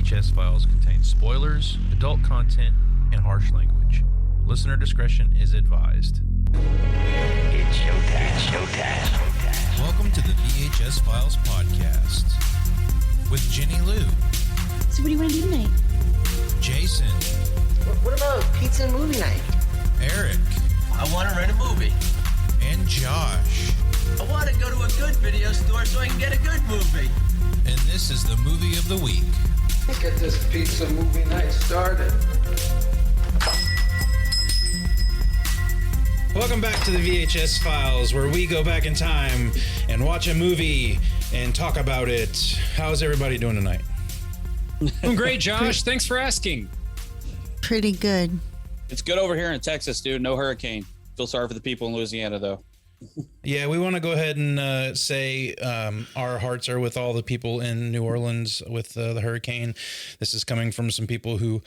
VHS Files contains spoilers, adult content, and harsh language. Listener discretion is advised. It's showtime. It's showtime. Welcome to the VHS Files Podcast with Jenny Lou, So what do you want to do tonight? Jason, What about pizza and movie night? Eric, I want to rent a movie. and Josh. I want to go to a good video store so I can get a good movie. And this is the movie of the week. Let's get this pizza movie night started. Welcome back to the VHS Files, where we go back in time and watch a movie and talk about it. How's everybody doing tonight? I'm great, Josh. Thanks for asking. Pretty good. It's good over here in Texas, dude. No hurricane. Feel sorry for the people in Louisiana, though. Yeah, we want to go ahead and say our hearts are with all the people in New Orleans with the hurricane. This is coming from some people who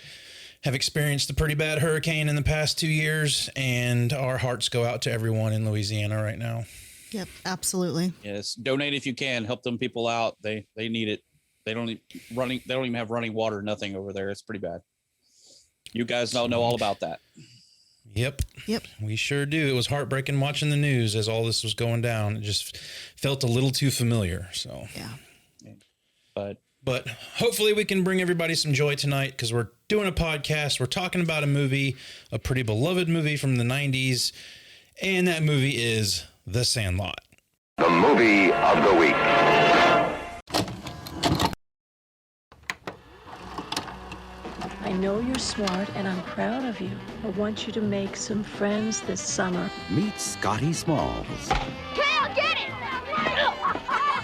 have experienced a pretty bad hurricane in the past 2 years, and our hearts go out to everyone in Louisiana right now. Yep, absolutely. Yes, donate if you can. Help them people out. They need it. They don't even have running water. Nothing over there. It's pretty bad. You guys don't know all about that. Yep, we sure do. It was heartbreaking watching the news as all this was going down. It just felt a little too familiar. So Yeah. But hopefully we can bring everybody some joy tonight because we're doing a podcast. We're talking about a movie, a pretty beloved movie from the 90s, and that movie is The Sandlot. The movie of the week. I know you're smart and I'm proud of you. I want you to make some friends this summer. Meet Scotty Smalls. Kale, get it!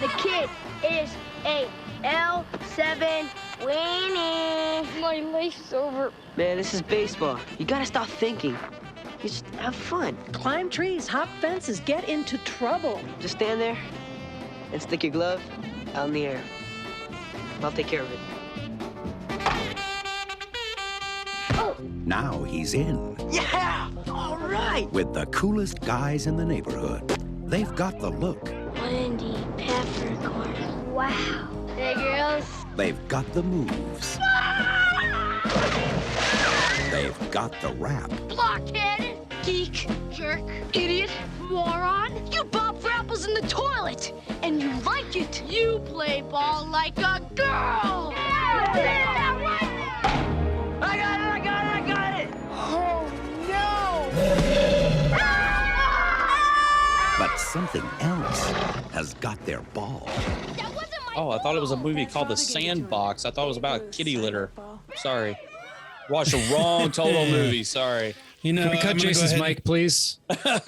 The kid is a L7 weenie. My life's over. Man, this is baseball. You gotta stop thinking. You just have fun. Climb trees, hop fences, get into trouble. Just stand there and stick your glove out in the air. I'll take care of it. Now he's in. Yeah! All right! With the coolest guys in the neighborhood. They've got the look. Wendy Peppercorn. Wow. Hey, girls. They've got the moves. They've got the rap. Blockhead, geek, jerk, idiot, moron. You bob for apples in the toilet, and you like it. You play ball like a girl. I got it! Oh, no! But something else has got their ball. Oh, I thought it was a movie called The Sandbox. I thought it was about kitty litter. Sorry. Watched the wrong total movie. Sorry. You know, Can we cut Jason's mic, please? That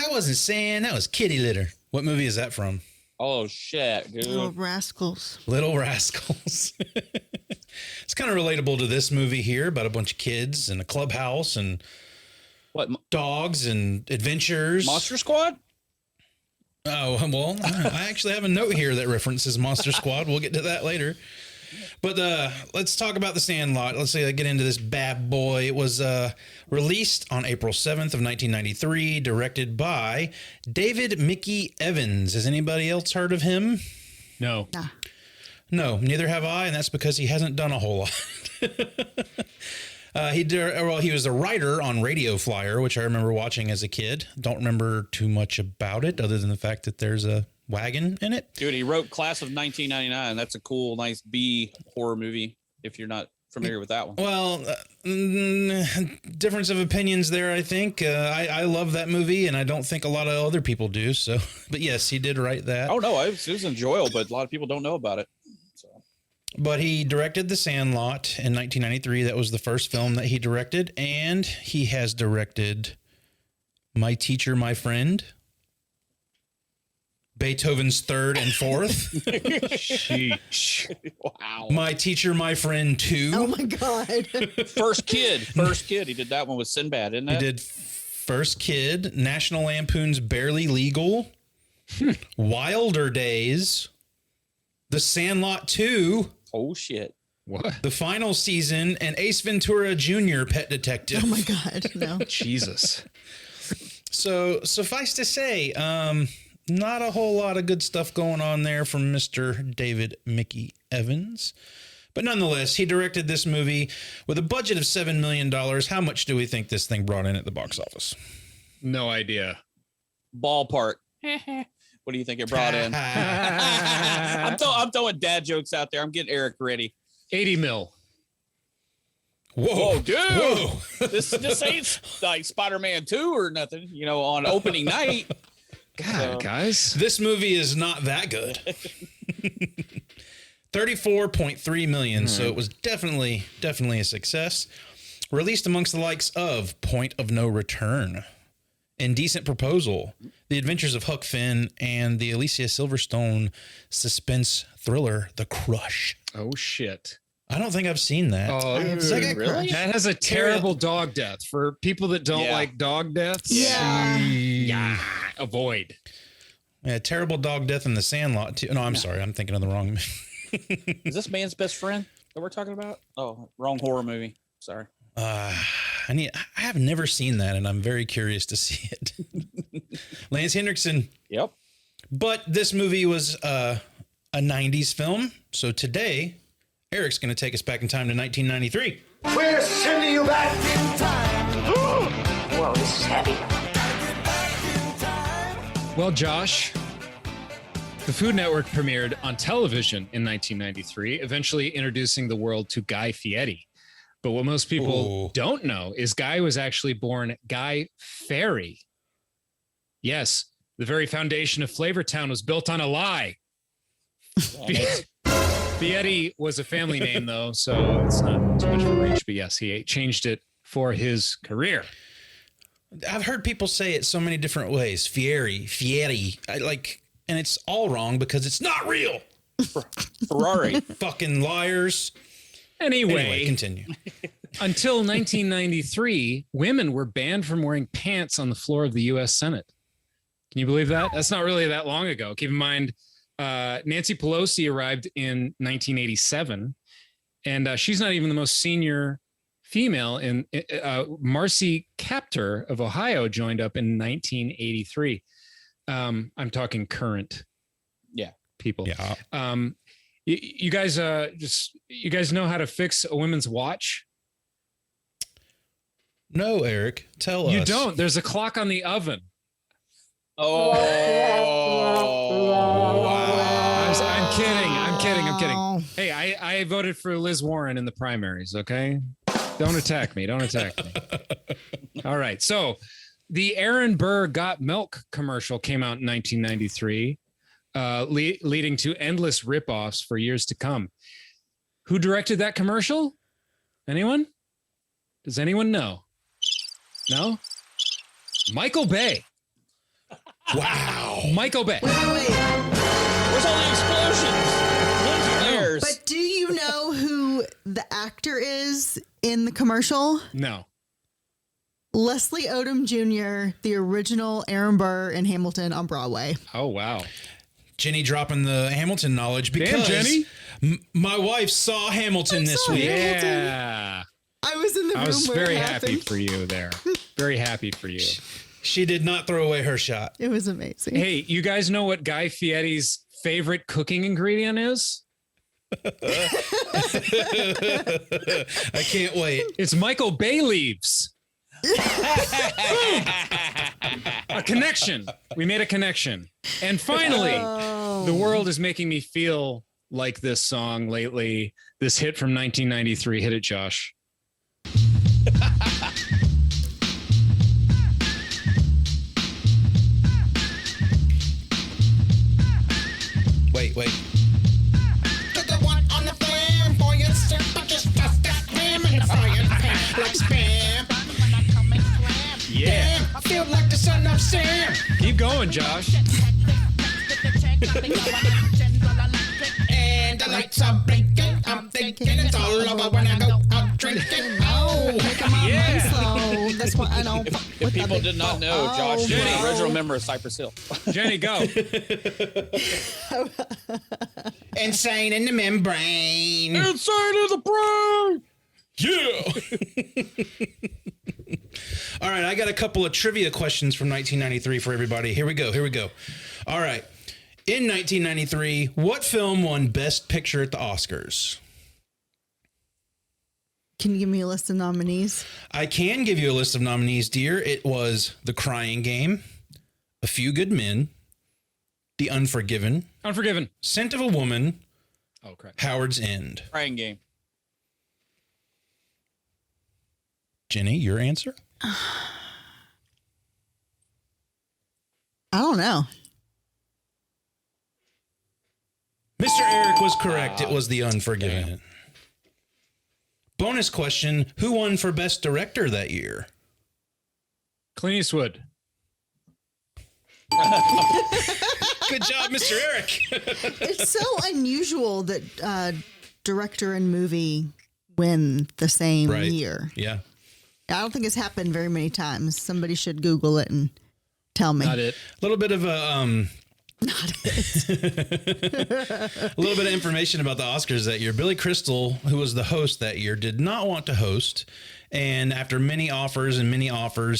wasn't sand. That was kitty litter. What movie is that from? Oh, shit, dude. Little Rascals. Little Rascals. It's kind of relatable to this movie here about a bunch of kids and a clubhouse and What? dogs and adventures. Monster Squad? Oh, well, I actually have a note here that references Monster Squad. We'll get to that later. But let's talk about The Sandlot. Let's get into this bad boy. It was released on April 7th of 1993, directed by David Mickey Evans. Has anybody else heard of him? No. No, neither have I, and that's because he hasn't done a whole lot. He was a writer on Radio Flyer, which I remember watching as a kid. Don't remember too much about it other than the fact that there's a wagon in it. Dude, he wrote Class of 1999. That's a cool, nice B horror movie, if you're not familiar with that one. Well, difference of opinions there, I think. I love that movie, and I don't think a lot of other people do. So, but yes, he did write that. Oh, no, it was enjoyable, but a lot of people don't know about it. So. But he directed The Sandlot in 1993. That was the first film that he directed, and he has directed My Teacher, My Friend, Beethoven's Third and Fourth. Sheesh. Wow. My Teacher, My Friend 2. Oh my God. First Kid. He did that one with Sinbad, isn't He it? did First Kid, National Lampoon's Barely Legal, Wilder Days, The Sandlot 2. Oh, shit. What? The Final Season, and Ace Ventura Jr. Pet Detective. Oh my God. No. Jesus. So suffice to say, Not a whole lot of good stuff going on there from Mr. David Mickey Evans. But nonetheless, he directed this movie with a budget of $7 million. How much do we think this thing brought in at the box office? No idea. Ballpark. What do you think it brought in? I'm throwing dad jokes out there. I'm getting Eric ready. 80 mil. Whoa, dude. Whoa. This ain't like Spider-Man 2 or nothing, on opening night. God, guys. This movie is not that good. 34.3 million, so it was definitely a success. Released amongst the likes of Point of No Return, Indecent Proposal, The Adventures of Huck Finn, and the Alicia Silverstone suspense thriller, The Crush. Oh, shit. I don't think I've seen that. Oh, really? That has a terrible dog death. For people that don't like dog deaths, avoid. Yeah, terrible dog death in the Sandlot, too. No, I'm sorry. I'm thinking of the wrong movie. Is this Man's Best Friend that we're talking about? Oh, wrong horror movie. Sorry. I have never seen that, and I'm very curious to see it. Lance Henriksen. Yep. But this movie was a 90s film, so today Eric's going to take us back in time to 1993. We're sending you back in time. Whoa, this is heavy. Well, Josh, the Food Network premiered on television in 1993, eventually introducing the world to Guy Fieri. But what most people don't know is Guy was actually born Guy Fieri. Yes, the very foundation of Flavortown was built on a lie. Fieri was a family name, though, so it's not too much of a reach. But yes, he changed it for his career. I've heard people say it so many different ways. Fieri. And it's all wrong because it's not real. Ferrari. Fucking liars. Anyway, continue. Until 1993, women were banned from wearing pants on the floor of the U.S. Senate. Can you believe that? That's not really that long ago. Keep in mind, Nancy Pelosi arrived in 1987, and she's not even the most senior female. And Marcy Kaptur of Ohio joined up in 1983. I'm talking current people. Yeah. You guys know how to fix a women's watch? No, Eric, tell us. You don't. There's a clock on the oven. Oh. Wow. I'm kidding. Hey, I voted for Liz Warren in the primaries, okay? Don't attack me. All right. So the Aaron Burr Got Milk commercial came out in 1993. Leading to endless ripoffs for years to come. Who directed that commercial? Anyone? Does anyone know? No? Michael Bay. Wow. Michael Bay. Wait. Where's all the explosions? But do you know who the actor is in the commercial? No. Leslie Odom Jr., the original Aaron Burr in Hamilton on Broadway. Oh, wow. Jenny dropping the Hamilton knowledge because Jenny. My wife saw Hamilton this week. Yeah. I was in the room. I was where very it happy happened. for you there. Very happy for you. She did not throw away her shot. It was amazing. Hey, you guys know what Guy Fieri's favorite cooking ingredient is? I can't wait. It's Michael Bay leaves. A connection. We made a connection. And finally, the world is making me feel like this song lately. This hit from 1993. Hit it, Josh. Wait. Yeah. I feel like the son of Sam. Keep going, Josh. And the lights are blinking. I'm thinking it's all over when I go out drinking. Oh, Yeah. Slow. That's what I don't. If people did not know, Josh is Jenny. the original member of Cypress Hill. Jenny, go. Insane in the membrane. Inside of the brain. Yeah. All right, I got a couple of trivia questions from 1993 for everybody. Here we go. All right. In 1993, what film won Best Picture at the Oscars? Can you give me a list of nominees? I can give you a list of nominees, dear. It was The Crying Game, A Few Good Men, The Unforgiven, Scent of a Woman, oh crap, Howard's End. Crying Game. Jenny, your answer? I don't know. Mr. Eric was correct. It was The Unforgiven. Damn. Bonus question, who won for Best Director that year? Clint Eastwood. Good job, Mr. Eric. It's so unusual that director and movie win the same year. Yeah. I don't think it's happened very many times. Somebody should Google it and tell me. Not it. A little bit of a Not it. a little bit of information about the Oscars that year. Billy Crystal, who was the host that year, did not want to host. And after many offers,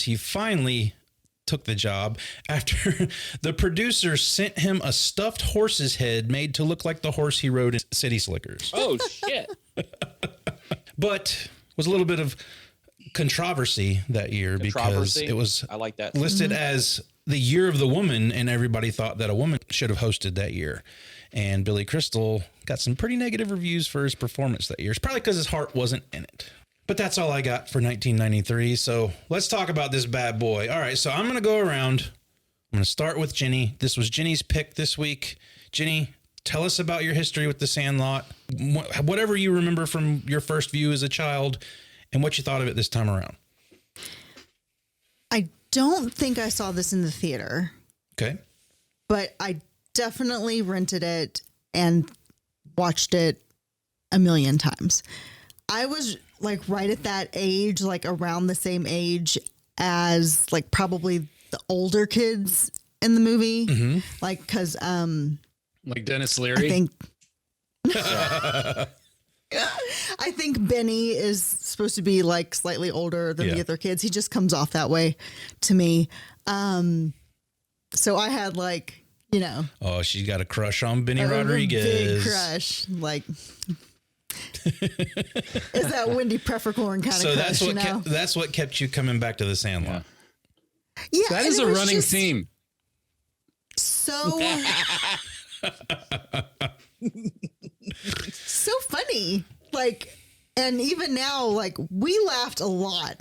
he finally took the job after the producer sent him a stuffed horse's head made to look like the horse he rode in City Slickers. Oh, shit. But was a little bit of controversy that year because it was I like that. listed as the year of the woman, and everybody thought that a woman should have hosted that year. And Billy Crystal got some pretty negative reviews for his performance that year. It's probably because his heart wasn't in it. But that's all I got for 1993. So let's talk about this bad boy. All right, so I'm going to go around. I'm going to start with Jenny. This was Jenny's pick this week. Jenny, tell us about your history with The Sandlot, whatever you remember from your first view as a child, and what you thought of it this time around. I don't think I saw this in the theater. Okay. But I definitely rented it and watched it a million times. I was like right at that age, like around the same age as like probably the older kids in the movie. Mm-hmm. Like, cause, like Dennis Leary. I think, I think Benny is supposed to be like slightly older than the other kids. He just comes off that way to me. So I had like, you know. Oh, she's got a crush on Benny Rodriguez. Big crush. Like, is that Wendy Peppercorn kind of so crush, that's what kept you coming back to The Sandlot. Yeah, that is a running theme. So so funny. Like, and even now, like, we laughed a lot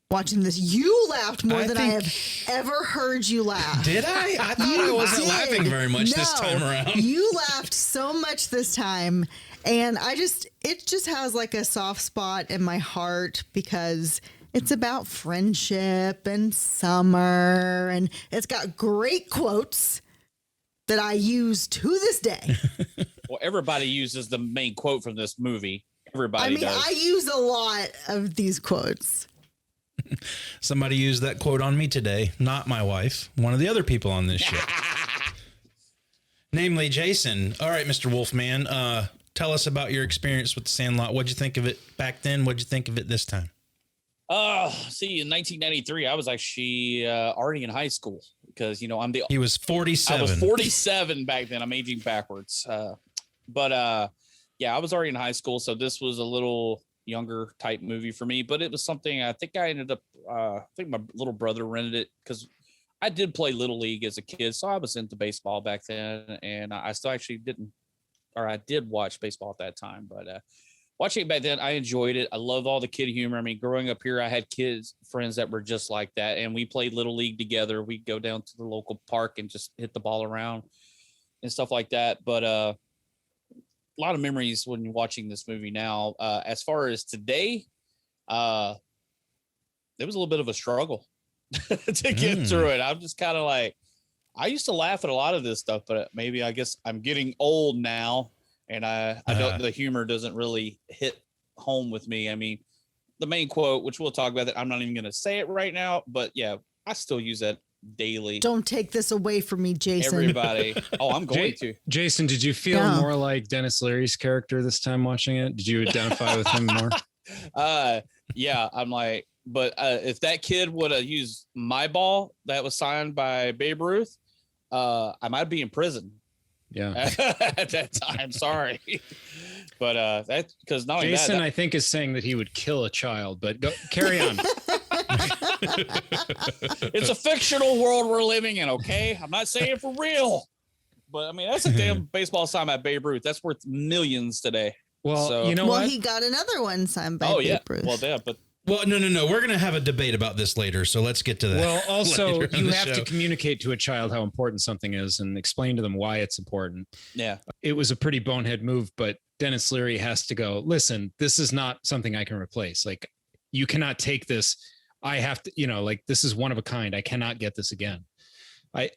watching this. You laughed more than I have ever heard you laugh. Did I? I thought I wasn't laughing very much this time around. You laughed so much this time. And it just has like a soft spot in my heart because it's about friendship and summer, and it's got great quotes that I use to this day. Well, everybody uses the main quote from this movie. Everybody does. I use a lot of these quotes. Somebody used that quote on me today, not my wife, one of the other people on this show. Namely Jason. All right, Mr. Wolfman, tell us about your experience with The Sandlot. What'd you think of it back then? What'd you think of it this time? In 1993, I was actually already in high school because, he was 47. I was 47 back then. I'm aging backwards. I was already in high school. So this was a little younger type movie for me, but it was something I think I ended up, I think my little brother rented it because I did play Little League as a kid. So I was into baseball back then, and I still actually I did watch baseball at that time, but watching it back then, I enjoyed it. I love all the kid humor. I mean, growing up here, I had friends that were just like that, and we played Little League together. We'd go down to the local park and just hit the ball around and stuff like that. But a lot of memories when you're watching this movie now. As far as today, there was a little bit of a struggle to get through it. I'm just kind of like, I used to laugh at a lot of this stuff, but maybe I guess I'm getting old now, and I don't. The humor doesn't really hit home with me. I mean, the main quote, which we'll talk about, that I'm not even going to say it right now, but yeah, I still use that daily. Don't take this away from me, Jason. Everybody. Oh, I'm going to. Jason, did you feel more like Dennis Leary's character this time watching it? Did you identify with him more? Yeah, I'm like, But if that kid would have used my ball that was signed by Babe Ruth, I might be in prison. Yeah. At that time. Sorry. But that because not only Jason, that, I think, is saying that he would kill a child, but carry on. it's a fictional world we're living in. Okay. I'm not saying for real, but I mean, that's a damn baseball sign by Babe Ruth. That's worth millions today. Well, so, you know Well, what? he got another one signed by Babe Ruth. Well, yeah, but Well, no. We're going to have a debate about this later, so let's get to that. Well, also, later on you the have to show. communicate to a child how important something is and explain to them why it's important. yeah. It was a pretty bonehead move, but Dennis Leary has to go, listen, this is not something I can replace. Like, you cannot take this. I have to, like, this is one of a kind. I cannot get this again.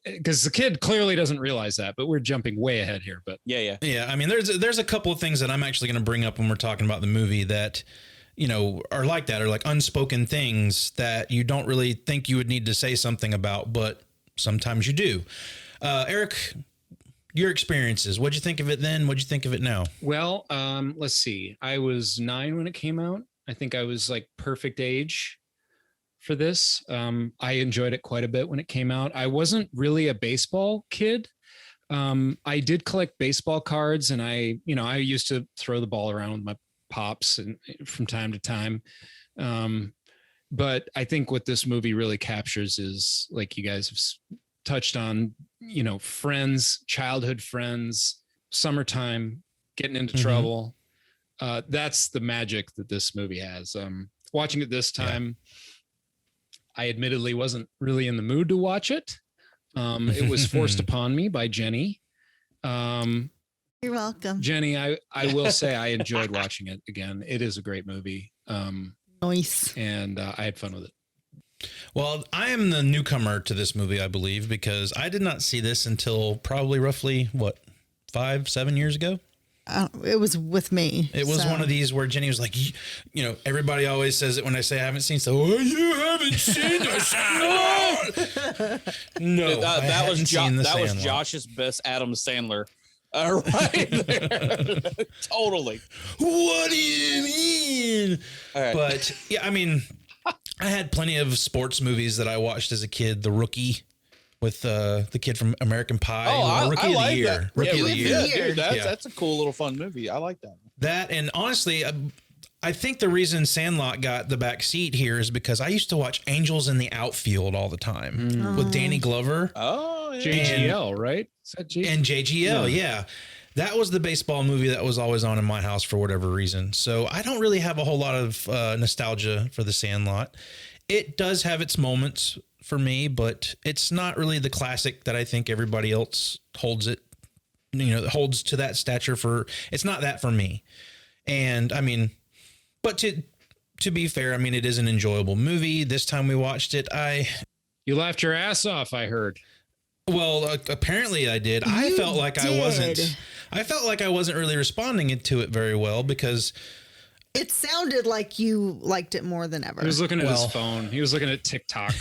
Because the kid clearly doesn't realize that, but we're jumping way ahead here. But yeah. I mean, there's a couple of things that I'm actually going to bring up when we're talking about the movie that, are like that, or like unspoken things that you don't really think you would need to say something about, but sometimes you do. Eric, your experiences, what'd you think of it then? What'd you think of it now? Well, let's see. I was 9 when it came out. I think I was like perfect age for this. I enjoyed it quite a bit when it came out. I wasn't really a baseball kid. I did collect baseball cards, and I used to throw the ball around with my pops and from time to time. But I think what this movie really captures is, like you guys have touched on, friends, childhood friends, summertime, getting into trouble. That's the magic that this movie has. Watching it this time, I admittedly wasn't really in the mood to watch it. It was forced upon me by Jenny. You're welcome. Jenny, I will say I enjoyed watching it again. It is a great movie. Nice. And I had fun with it. Well, I am the newcomer to this movie, I believe, because I did not see this until probably roughly, 5-7 years ago? It was with me. It was one of these where Jenny was like, everybody always says it when I say I haven't seen so. Oh, you haven't seen the Sandlot. No, that was Sandlot. was Josh's best Adam Sandler. Right there. Totally. What do you mean? All right. But yeah, I mean, I had plenty of sports movies that I watched as a kid. The Rookie with the kid from American Pie. Rookie of the Year. That. Rookie of the Year. Dude, that's a cool little fun movie. I like that. That, and honestly, I think the reason Sandlot got the back seat here is because I used to watch Angels in the Outfield all the time with Danny Glover. Oh, yeah. JGL, right? Is that And JGL, yeah. That was the baseball movie that was always on in my house for whatever reason. So I don't really have a whole lot of nostalgia for the Sandlot. It does have its moments for me, but it's not really the classic that I think everybody else holds it, holds to that stature for. It's not that for me. And I mean, but to be fair, I mean, it is an enjoyable movie. This time we watched it, You laughed your ass off, I heard. Well, apparently I did. I felt like I wasn't really responding to it very well because it sounded like you liked it more than ever. He was looking at his phone. He was looking at TikTok.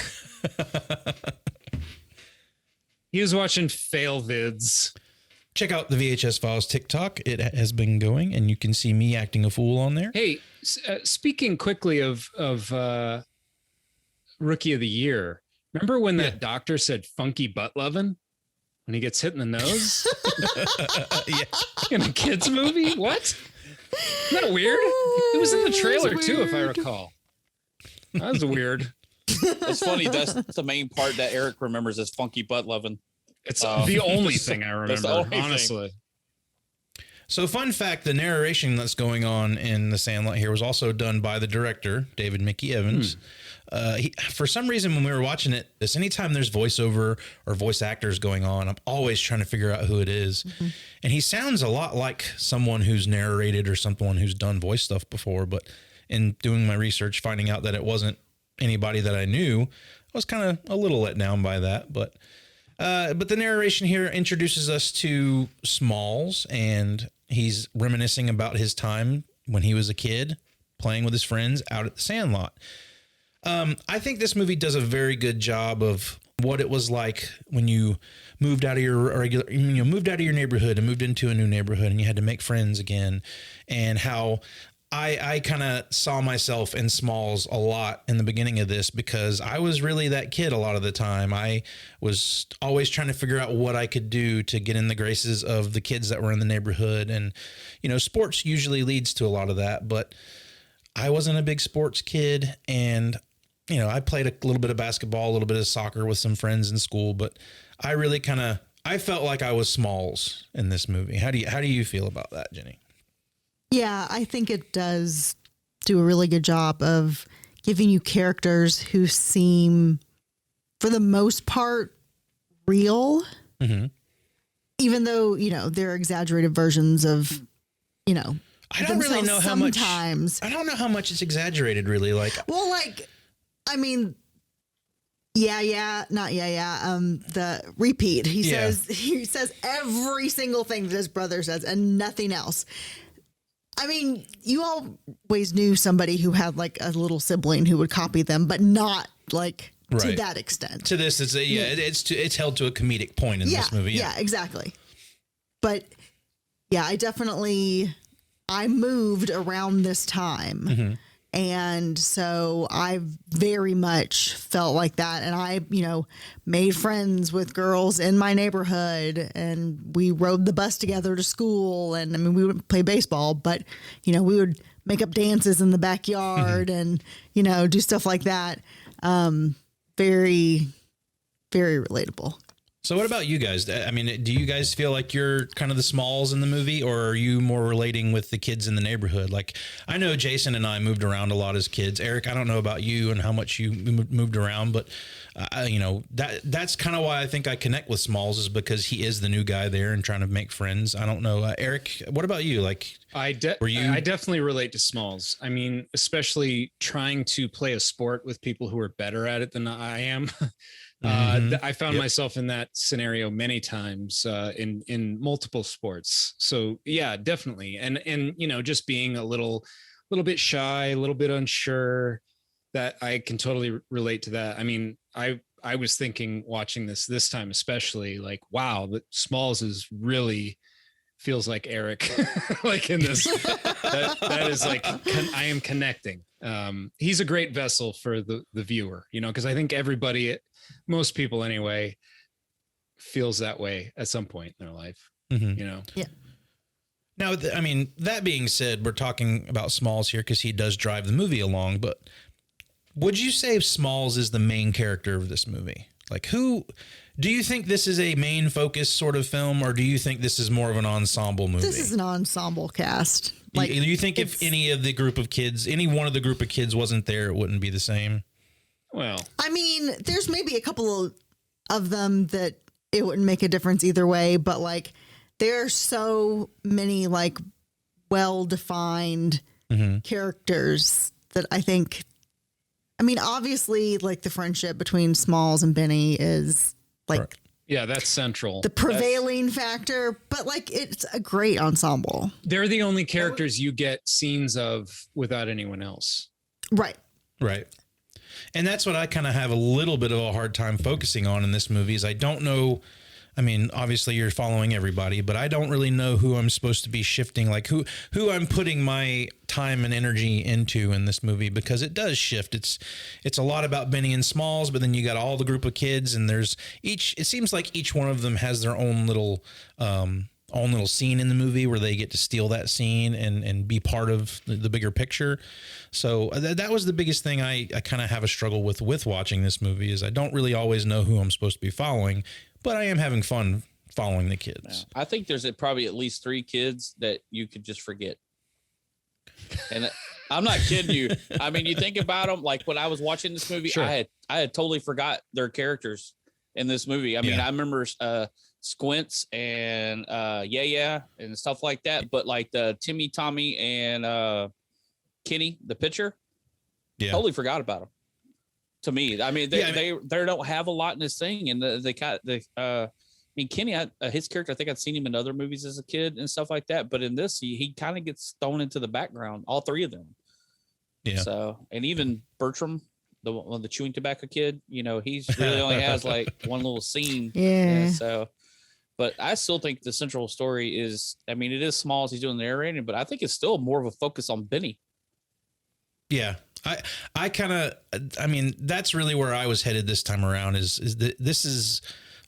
He was watching fail vids. Check out the VHS Files TikTok. It has been going, and you can see me acting a fool on there. Hey, speaking quickly of Rookie of the Year, remember when that doctor said funky butt lovin' when he gets hit in the nose? In a kid's movie? What? Isn't that weird? It was in the trailer too, if I recall. That was weird. It's funny. That's the main part that Eric remembers is funky butt lovin'. It's the only thing I remember, honestly. So, fun fact, the narration that's going on in The Sandlot here was also done by the director, David Mickey Evans. For some reason, when we were watching it, anytime there's voiceover or voice actors going on, I'm always trying to figure out who it is. Mm-hmm. And he sounds a lot like someone who's narrated or someone who's done voice stuff before. But in doing my research, finding out that it wasn't anybody that I knew, I was kind of a little let down by that. But the narration here introduces us to Smalls, and he's reminiscing about his time when he was a kid playing with his friends out at the Sandlot. I think this movie does a very good job of what it was like when you moved out of your moved out of your neighborhood and moved into a new neighborhood and you had to make friends again, and how I kind of saw myself in Smalls a lot in the beginning of this because I was really that kid a lot of the time. I was always trying to figure out what I could do to get in the graces of the kids that were in the neighborhood. And, you know, sports usually leads to a lot of that, but I wasn't a big sports kid. And, you know, I played a little bit of basketball, a little bit of soccer with some friends in school, but I really I felt like I was Smalls in this movie. How do you feel about that, Jenny? Yeah, I think it does do a really good job of giving you characters who seem, for the most part, real. Mm-hmm. Even though, you know, they're exaggerated versions of, you know, I don't really know how much. I don't know how much it's exaggerated, really. Like, well, like, I mean, the repeat. He says every single thing that his brother says and nothing else. I mean, you always knew somebody who had like a little sibling who would copy them, but not like to that extent. To this, it's held to a comedic point in this movie. Yeah, exactly. But yeah, I moved around this time. Mm-hmm. And so I very much felt like that. And I, you know, made friends with girls in my neighborhood and we rode the bus together to school. And I mean, we would play baseball, but, you know, we would make up dances in the backyard and, you know, do stuff like that. Very, very relatable. So what about you guys? I mean, do you guys feel like you're kind of the Smalls in the movie, or are you more relating with the kids in the neighborhood? Like, I know Jason and I moved around a lot as kids. Eric, I don't know about you and how much you moved around, but you know, that's kind of why I think I connect with Smalls, is because he is the new guy there and trying to make friends. I don't know, Eric, what about you? Like, I definitely relate to Smalls. I mean, especially trying to play a sport with people who are better at it than I am. I found myself in that scenario many times in multiple sports. So yeah, definitely. And you know, just being a little bit shy, a little bit unsure, that I can totally relate to that. I mean, I was thinking watching this time, especially, like, wow, but Smalls is really feels like Eric, like in this, that is like, I am connecting. He's a great vessel for the viewer, you know, because I think most people anyway, feels that way at some point in their life, you know? Yeah. Now, I mean, that being said, we're talking about Smalls here because he does drive the movie along, but would you say Smalls is the main character of this movie? Like, who do you think this is a main focus sort of film, or do you think this is more of an ensemble movie? This is an ensemble cast. Like, do you think if any one of the group of kids wasn't there, it wouldn't be the same? Well, I mean, there's maybe a couple of them that it wouldn't make a difference either way, but like there are so many like well-defined characters that I think, I mean, obviously like the friendship between Smalls and Benny is like, yeah, that's central. The prevailing factor, but like it's a great ensemble. They're the only characters you get scenes of without anyone else. Right. Right. And that's what I kind of have a little bit of a hard time focusing on in this movie is I don't know. I mean, obviously you're following everybody, but I don't really know who I'm supposed to be shifting, like who I'm putting my time and energy into in this movie, because it does shift. It's a lot about Benny and Smalls, but then you got all the group of kids, and it seems like each one of them has their own little scene in the movie where they get to steal that scene and be part of the bigger picture. So that was the biggest thing I kind of have a struggle with watching this movie, is I don't really always know who I'm supposed to be following, but I am having fun following the kids. I think there's probably at least 3 kids that you could just forget. And I'm not kidding you. I mean, you think about them, like when I was watching this movie, sure. I had totally forgot their characters in this movie. I mean, I remember Squints and and stuff like that, but like the Timmy, Tommy, and Kenny, the pitcher, totally forgot about them. To me, I mean, they don't have a lot in this thing, and I mean, Kenny, his character, I think I'd seen him in other movies as a kid and stuff like that, but in this, he kind of gets thrown into the background. All 3 of them. Yeah. So, and even Bertram, the chewing tobacco kid, you know, he's really only has like one little scene. Yeah. So, but I still think the central story is, I mean, it is Smalls, he's doing the narrating, but I think it's still more of a focus on Benny Yeah. I mean, that's really where I was headed this time around is that this is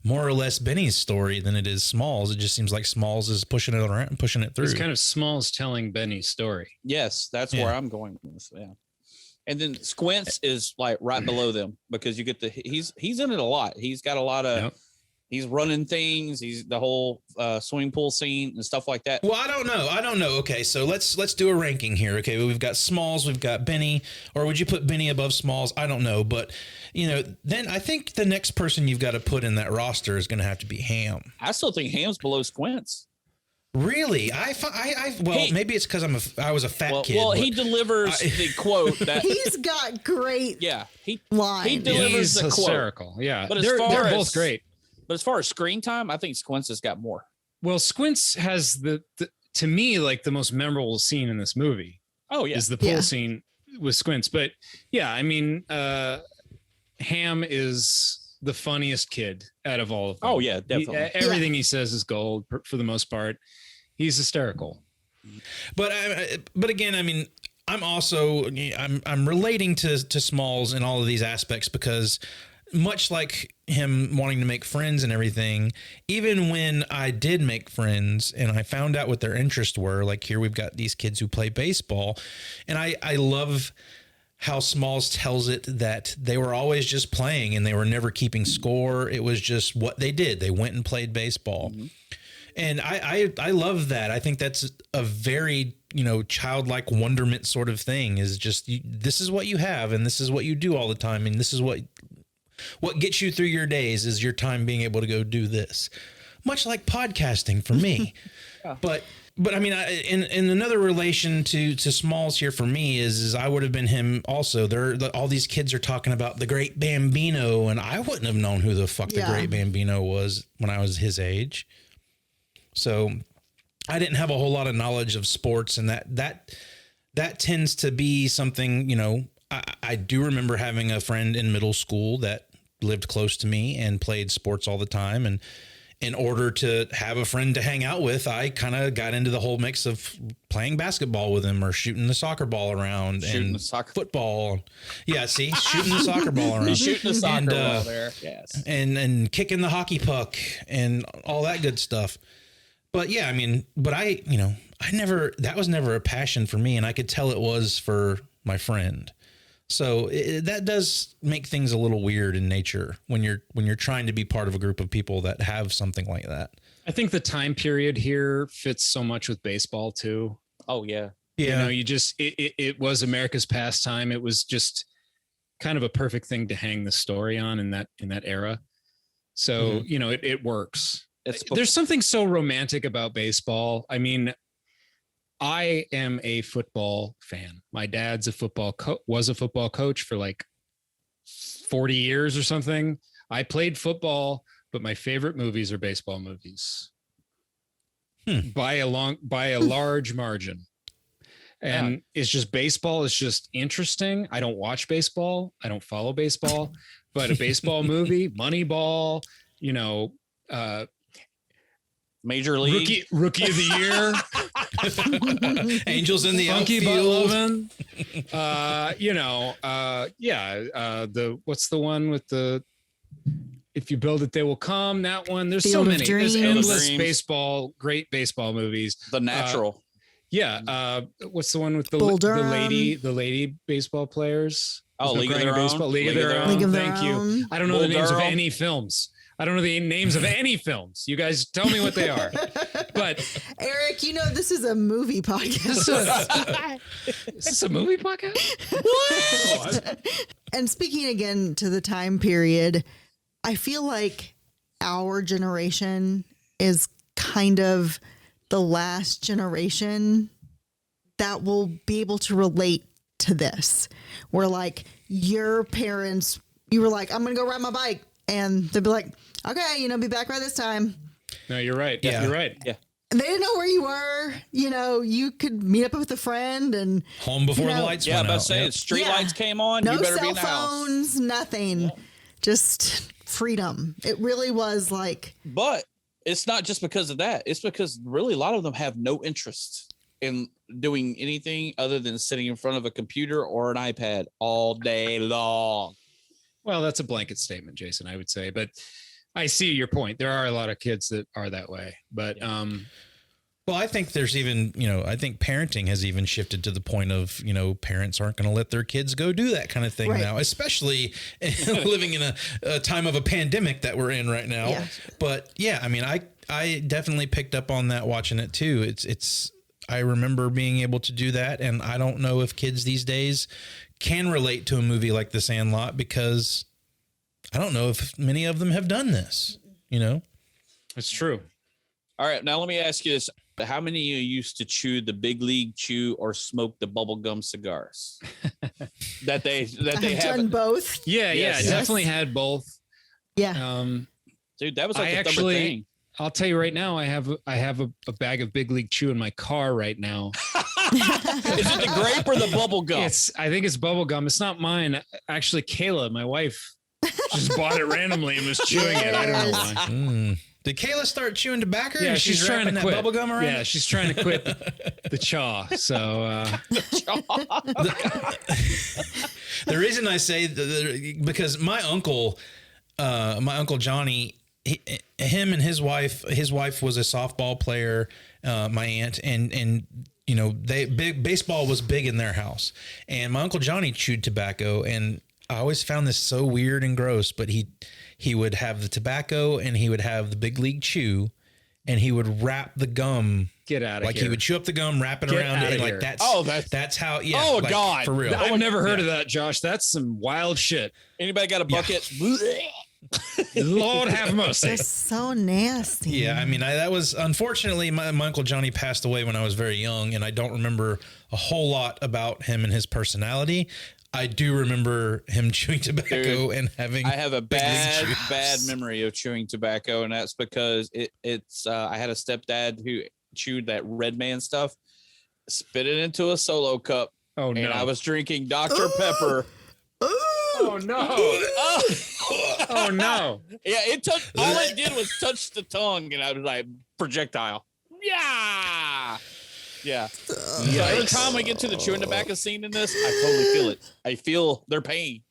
more or less Benny's story than it is Smalls. It just seems like Smalls is pushing it around and pushing it through. It's kind of Smalls telling Benny's story. Yes, that's where I'm going with this. Yeah. And then Squints is like right below them because you get he's in it a lot. He's got a lot of he's running things. He's the whole swimming pool scene and stuff like that. Well, I don't know. Okay, so let's do a ranking here. Okay, we've got Smalls, we've got Benny, or would you put Benny above Smalls? I don't know, but then I think the next person you've got to put in that roster is going to have to be Ham. I still think Ham's below Squints. Really? Maybe it's because I was a fat kid. Well, he delivers the quote that he's got great. Yeah, he delivers the hysterical. quote. Yeah, but they're both great. But as far as screen time, I think Squints has got more. Well, Squints has the to me like the most memorable scene in this movie. Oh yeah, is the pool scene with Squints. But yeah, I mean, Ham is the funniest kid out of all of them. Oh yeah, definitely. Everything he says is gold for the most part. He's hysterical. But again, I mean, I'm relating to Smalls in all of these aspects because much like him wanting to make friends and everything, even when I did make friends and I found out what their interests were, like here we've got these kids who play baseball, and I love how Smalls tells it that they were always just playing and they were never keeping score. It was just what they did. They went and played baseball. Mm-hmm. And I love that. I think that's a very, childlike wonderment sort of thing is just, this is what you have and this is what you do all the time. And this is what gets you through your days is your time being able to go do this. Much like podcasting for me. Yeah. But I mean, in another relation to Smalls here for me is I would have been him also. All these kids are talking about the Great Bambino, and I wouldn't have known who the fuck the Great Bambino was when I was his age. So I didn't have a whole lot of knowledge of sports, and that tends to be something, I do remember having a friend in middle school that lived close to me and played sports all the time. And in order to have a friend to hang out with, I kind of got into the whole mix of playing basketball with him or shooting the soccer ball around and football. Yeah. See, shooting the soccer ball around, shooting the soccer ball there. Yes. And kicking the hockey puck and all that good stuff. But yeah, I mean, that was never a passion for me, and I could tell it was for my friend. So that does make things a little weird in nature when you're trying to be part of a group of people that have something like that. I think the time period here fits so much with baseball too. Oh yeah. Yeah. It was America's pastime. It was just kind of a perfect thing to hang the story on in that era. So, it works. There's something so romantic about baseball. I mean, I am a football fan. My dad's was a football coach for like 40 years or something. I played football, but my favorite movies are baseball movies by a large margin. And it's just baseball is just interesting. I don't watch baseball. I don't follow baseball, but a baseball movie, Moneyball, Major League rookie of the year, Angels in the outfield. What's the one with the if you build it, they will come. That one. There's so many. There's endless great baseball movies. The Natural. What's the one with the lady baseball players? Oh, League of Their Own. League of Their Own. Thank you. I don't know the names of any films. You guys tell me what they are. But Eric, this is a movie podcast. Is this a movie podcast? What? And speaking again to the time period, I feel like our generation is kind of the last generation that will be able to relate to this. Where like your parents, you were like, I'm going to go ride my bike. And they'd be like, okay, be back by this time. No, you're right. Yeah, you're right. Yeah. And they didn't know where you were. You could meet up with a friend and home before the lights went out. Yeah, but say street lights came on. No you better cell be in the phones, house. nothing. Just freedom. It really was like. But it's not just because of that. It's because really a lot of them have no interest in doing anything other than sitting in front of a computer or an iPad all day long. Well, that's a blanket statement, Jason, I would say, but I see your point. There are a lot of kids that are that way, but well, I think there's even, I think parenting has even shifted to the point of, parents aren't going to let their kids go do that kind of thing now, especially living in a time of a pandemic that we're in right now. Yeah. But yeah, I mean, I definitely picked up on that watching it too. I remember being able to do that. And I don't know if kids these days can relate to a movie like The Sandlot, because I don't know if many of them have done this, It's true. All right. Now let me ask you this. How many of you used to chew the Big League Chew or smoke the bubblegum cigars? that they I've done both. Yeah, Yes. definitely had both. Yeah. Dude, that was like the number thing. I'll tell you right now, I have a bag of Big League Chew in my car right now. Is it the grape or the bubble gum? I think it's bubble gum. It's not mine. Actually, Kayla, my wife, just bought it randomly and was chewing it. I don't know why. Did Kayla start chewing tobacco? Yeah, she's trying to quit. Bubble gum around? Yeah, she's trying to quit the chaw. So the reason I say because my uncle Johnny, him and his wife was a softball player, my aunt, and baseball was big in their house, and my Uncle Johnny chewed tobacco, and I always found this so weird and gross, but he would have the tobacco and he would have the Big League Chew, and he would wrap the gum. Get out of here. Like he would chew up the gum, wrap it around it, and like that's how. Yeah. Oh like, God, for real. I've never heard of that, Josh. That's some wild shit. Anybody got a bucket? Lord have mercy. They're so nasty. Yeah, I mean, that was unfortunately my Uncle Johnny passed away when I was very young, and I don't remember a whole lot about him and his personality. I do remember him chewing tobacco and having. I have a bad memory of chewing tobacco, and that's because it's. I had a stepdad who chewed that Red Man stuff, spit it into a Solo cup. Oh no! And I was drinking Dr. Pepper. Oh no! Oh no! Yeah, all I did was touch the tongue, and I was like, projectile. Yeah. Yeah. So every time I get to the chewing tobacco scene in this, I totally feel it. I feel their pain.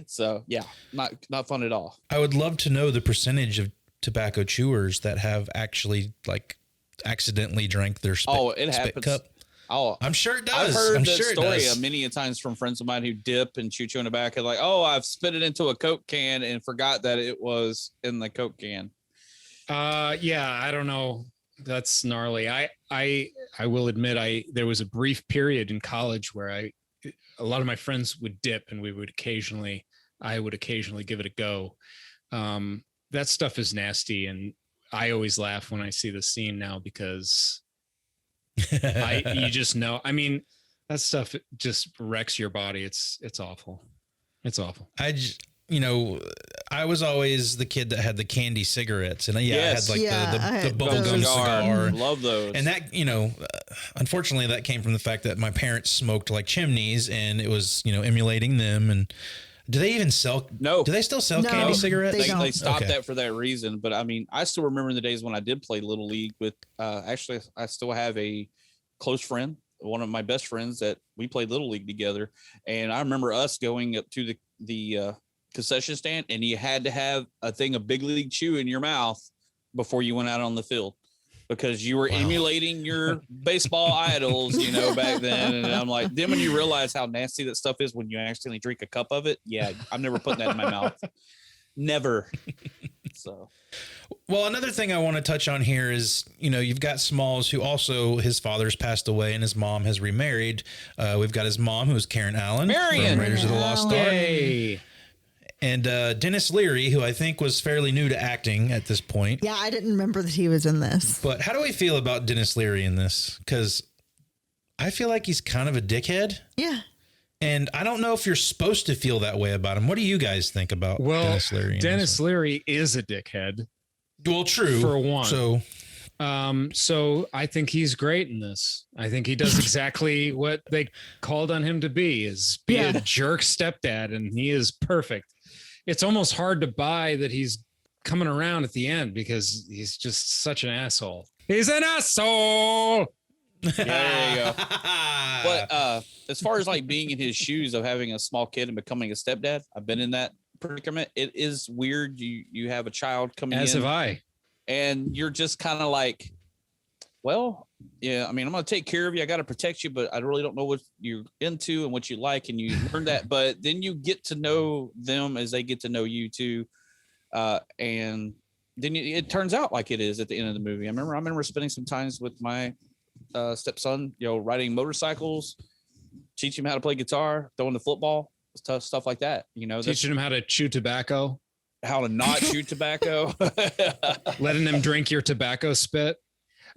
So yeah, not fun at all. I would love to know the percentage of tobacco chewers that have actually accidentally drank their spit cup. Oh, I'm sure it does. I've heard that story many a times from friends of mine who dip and chewing tobacco. Like, oh, I've spit it into a Coke can and forgot that it was in the Coke can. Yeah, I don't know. That's gnarly. I will admit there was a brief period in college where a lot of my friends would dip, and I would occasionally give it a go. That stuff is nasty, and I always laugh when I see the scene now because you just know. I mean, that stuff just wrecks your body. It's awful. It's awful. I was always the kid that had the candy cigarettes, and I had the bubblegum cigar. Love those. And that, unfortunately, that came from the fact that my parents smoked like chimneys, and it was, emulating them. And do they even sell? No. Do they still sell candy cigarettes? They stopped that for that reason. But I mean, I still remember the days when I did play Little League with. Actually, I still have a close friend, one of my best friends that we played Little League together, and I remember us going up to the concession stand, and you had to have a thing of Big League Chew in your mouth before you went out on the field, because you were emulating your baseball idols, back then. And I'm like, then when you realize how nasty that stuff is when you actually drink a cup of it, yeah, I'm never putting that in my mouth. Never. So, well, another thing I want to touch on here is, you've got Smalls, who also, his father's passed away and his mom has remarried. We've got his mom, who's Karen Allen from Raiders of the Lost Ark. Yay. And Dennis Leary, who I think was fairly new to acting at this point. Yeah, I didn't remember that he was in this. But how do we feel about Dennis Leary in this? Because I feel like he's kind of a dickhead. Yeah. And I don't know if you're supposed to feel that way about him. What do you guys think about Dennis Leary? Dennis Leary is a dickhead. Well, true. For one. So I think he's great in this. I think he does exactly what they called on him to be a jerk stepdad, and he is perfect. It's almost hard to buy that he's coming around at the end because he's just such an asshole. He's an asshole. Yeah, there you go. But as far as like being in his shoes of having a small kid and becoming a stepdad, I've been in that predicament. It is weird. You have a child coming in. As have I. And you're just kind of like, well, yeah, I mean, I'm going to take care of you. I got to protect you, but I really don't know what you're into and what you like. And you learn that, but then you get to know them as they get to know you too. And then it turns out like it is at the end of the movie. I remember spending some times with my stepson, riding motorcycles, teaching him how to play guitar, throwing the football, stuff like that. Teaching him how to chew tobacco, how to not chew tobacco, letting them drink your tobacco spit.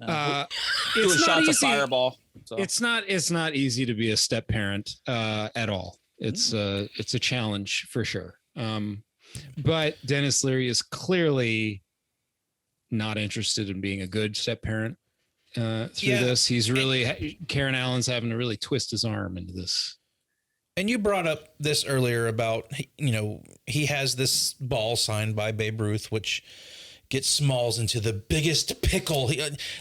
It's not easy. Fireball. So. It's not easy to be a step parent at all. It's a challenge for sure. But Dennis Leary is clearly not interested in being a good step parent through this. He's really Karen Allen's having to really twist his arm into this. And you brought up this earlier about, he has this ball signed by Babe Ruth, which gets Smalls into the biggest pickle.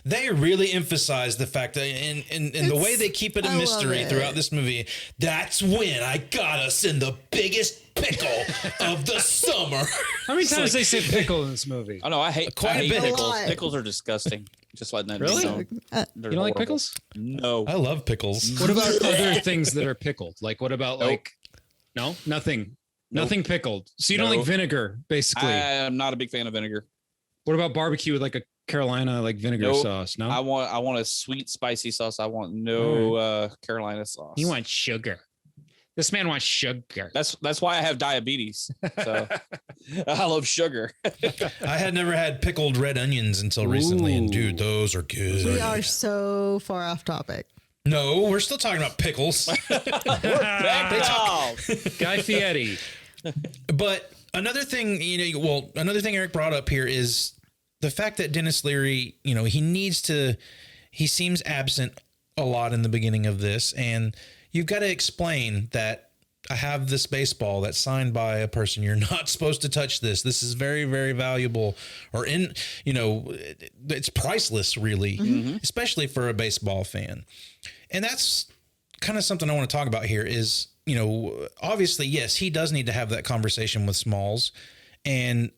They really emphasize the fact that in the way they keep it a mystery throughout this movie, that's when I got us in the biggest pickle of the summer. How many times they say pickle in this movie? Oh no, I hate pickles. Pickles are disgusting. Just letting that really? know. You don't like pickles? No. I love pickles. What about other things that are pickled? Like what about no, nothing. Nothing pickled. So you don't like vinegar, basically. I'm not a big fan of vinegar. What about barbecue with like a Carolina vinegar sauce? No, I want a sweet spicy sauce. I want no Carolina sauce. You want sugar. This man wants sugar. That's why I have diabetes. So I love sugar. I had never had pickled red onions until recently, and dude, those are good. We are so far off topic. No, we're still talking about pickles. Guy Fieri. But another thing, another thing Eric brought up here is the fact that Dennis Leary, he seems absent a lot in the beginning of this. And you've got to explain that I have this baseball that's signed by a person. You're not supposed to touch this. This is very, very valuable, or it's priceless, really, especially for a baseball fan. And that's kind of something I want to talk about here is, obviously, yes, he does need to have that conversation with Smalls, and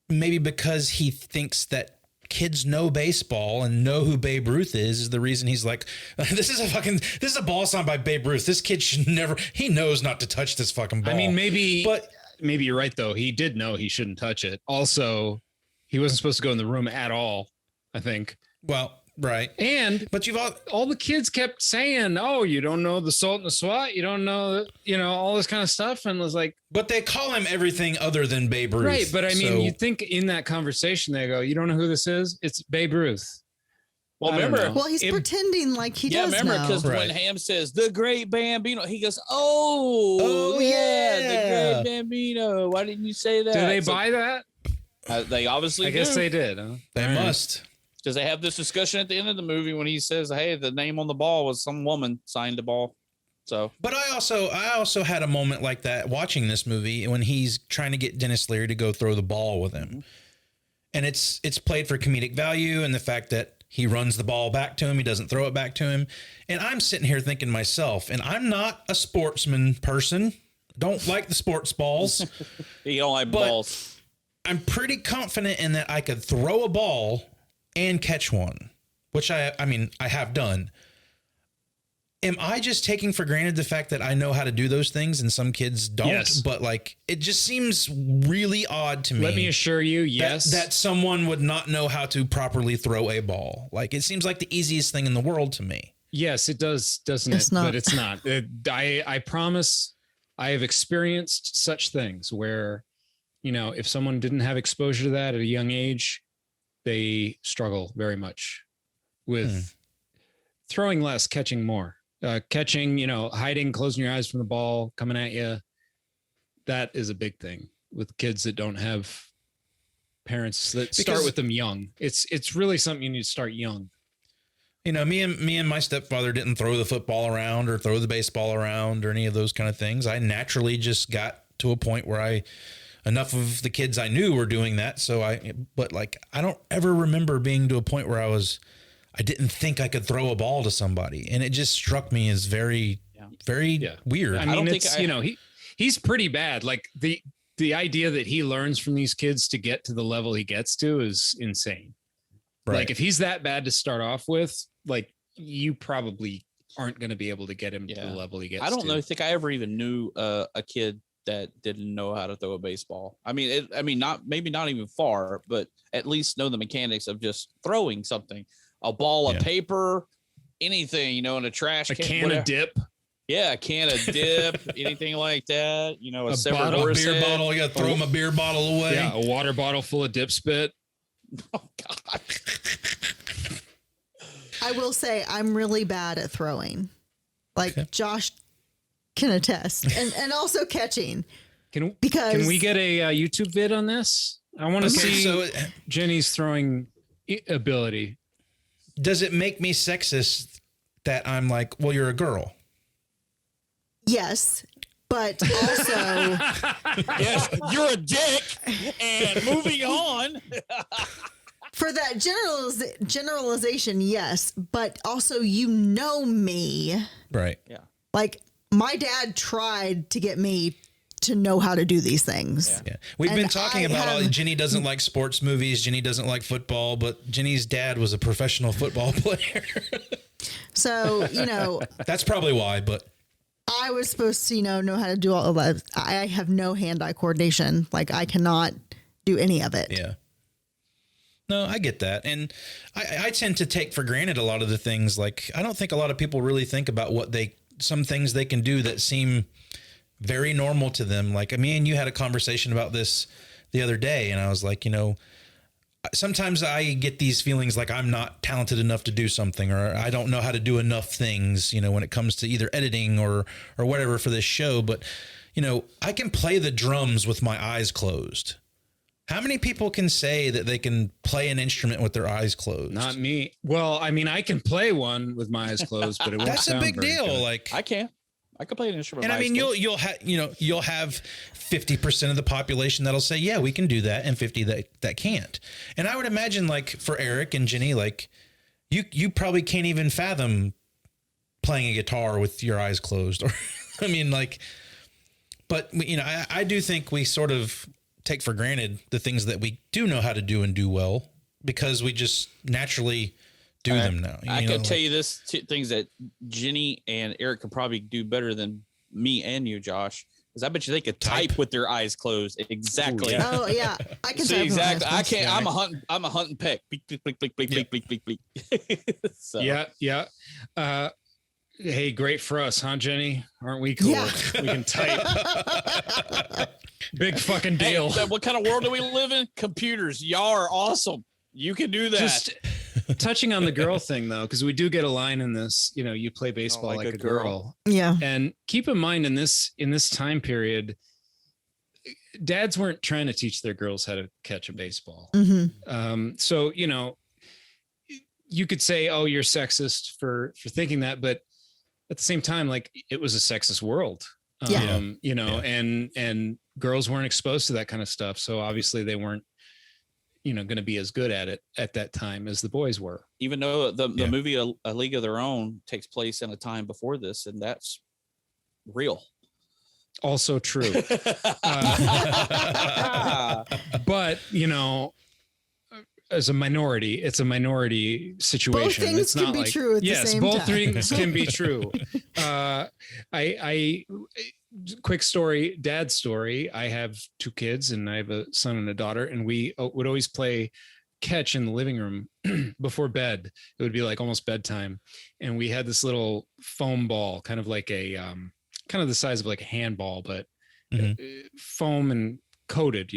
maybe because he thinks that kids know baseball and know who Babe Ruth is the reason he's like, this is a ball signed by Babe Ruth. This kid should never, he knows not to touch this fucking ball. I mean, maybe you're right though. He did know he shouldn't touch it. Also, he wasn't supposed to go in the room at all, I think. Well, right. But you've all the kids kept saying, oh, you don't know the salt and the SWAT. You don't know, all this kind of stuff. And was like, but they call him everything other than Babe Ruth. Right. But I mean, you think in that conversation, they go, you don't know who this is? It's Babe Ruth. Well, remember, he's pretending like he does remember, because when Ham says the great Bambino, he goes, oh yeah, the great Bambino. Why didn't you say that? Do they buy that? They obviously I guess they did. Huh? They must. Because they have this discussion at the end of the movie when he says, hey, the name on the ball was some woman signed the ball. So, but I also had a moment like that watching this movie when he's trying to get Dennis Leary to go throw the ball with him. And it's played for comedic value and the fact that he runs the ball back to him. He doesn't throw it back to him. And I'm sitting here thinking to myself, and I'm not a sportsman person. Don't like the sports balls. You don't like balls. I'm pretty confident in that I could throw a ball and catch one, which I have done. Am I just taking for granted the fact that I know how to do those things and some kids don't? Yes. But it just seems really odd to me. Let me assure you, yes. That someone would not know how to properly throw a ball. It seems like the easiest thing in the world to me. Yes, it does, doesn't it? Not. But it's not. I promise I have experienced such things where, if someone didn't have exposure to that at a young age, they struggle very much with throwing less, catching more. Catching, hiding, closing your eyes from the ball, coming at you. That is a big thing with kids that don't have parents that start with them young. It's really something you need to start young. Me and my stepfather didn't throw the football around or throw the baseball around or any of those kind of things. I naturally just got to a point where enough of the kids I knew were doing that. So I don't ever remember being to a point where I didn't think I could throw a ball to somebody. And it just struck me as very weird. I mean, he's pretty bad. Like the idea that he learns from these kids to get to the level he gets to is insane. Right. Like if he's that bad to start off with, like you probably aren't going to be able to get him to the level he gets to. I don't think I ever even knew a kid that didn't know how to throw a baseball. I mean, not even far, but at least know the mechanics of just throwing something, a ball of paper, anything, in a trash can of dip. Yeah, a can of dip, anything like that. A beer bottle. You got to throw him a beer bottle away. Yeah, a water bottle full of dip spit. Oh God. I will say I'm really bad at throwing. Like Josh can attest, and also catching. Can we get a YouTube vid on this? I want to see Jenny's throwing ability. Does it make me sexist that I'm like, well, you're a girl? Yes, but also yes, you're a dick. And moving on. For that generalization, yes, but also me. Right. Yeah. Like my dad tried to get me to know how to do these things. Yeah. We've been talking about Jenny doesn't like sports movies. Jenny doesn't like football, but Jenny's dad was a professional football player. So, that's probably why, but I was supposed to, know how to do all of that. I have no hand-eye coordination. Like I cannot do any of it. Yeah. No, I get that. And I tend to take for granted a lot of the things. Like, I don't think a lot of people really think about some things they can do that seem very normal to them. Like, me and you had a conversation about this the other day, and I was like, sometimes I get these feelings like I'm not talented enough to do something, or I don't know how to do enough things, when it comes to either editing or whatever for this show. But, I can play the drums with my eyes closed. How many people can say that they can play an instrument with their eyes closed? Not me. Well, I mean, I can play one with my eyes closed, but it won't That's a big deal. Good. Like I can play an instrument. And I mean, you'll have 50% of the population that'll say, yeah, we can do that, and 50 that can't. And I would imagine, like, for Eric and Jenny, like you probably can't even fathom playing a guitar with your eyes closed. Or I mean, like, but I do think we sort of take for granted the things that we do know how to do and do well because we just naturally do them now. I can tell you this things that Jenny and Eric could probably do better than me and you, Josh, because I bet you they could type with their eyes closed. Exactly. Oh yeah, I can type. Exactly. I can't. I'm a hunt and peck. Bleak, bleak, bleak, bleak, bleak, bleak, bleak, bleak, bleak. So. Yeah. Hey, great for us, huh, Jenny? Aren't we cool? Yeah. We can type. Big fucking deal. Hey, what kind of world do we live in? Computers. Y'all are awesome. You can do that. Just touching on the girl thing, though, because we do get a line in this, you play baseball like a girl. Yeah. And keep in mind in this time period, dads weren't trying to teach their girls how to catch a baseball. Mm-hmm. So, you could say, oh, you're sexist for thinking that, but at the same time, like it was a sexist world. And girls weren't exposed to that kind of stuff. So obviously they weren't, going to be as good at it at that time as the boys were. Even though the movie A League of Their Own takes place in a time before this, and that's real. Also true. But, as a minority, it's a minority situation. Both things it's can not be like, true at the same time. Both things can be true. I quick story, dad's story. I have 2 kids and I have a son and a daughter, and we would always play catch in the living room before bed. It would be like almost bedtime. And we had this little foam ball, kind of like a, kind of the size of like a handball, but foam and coated,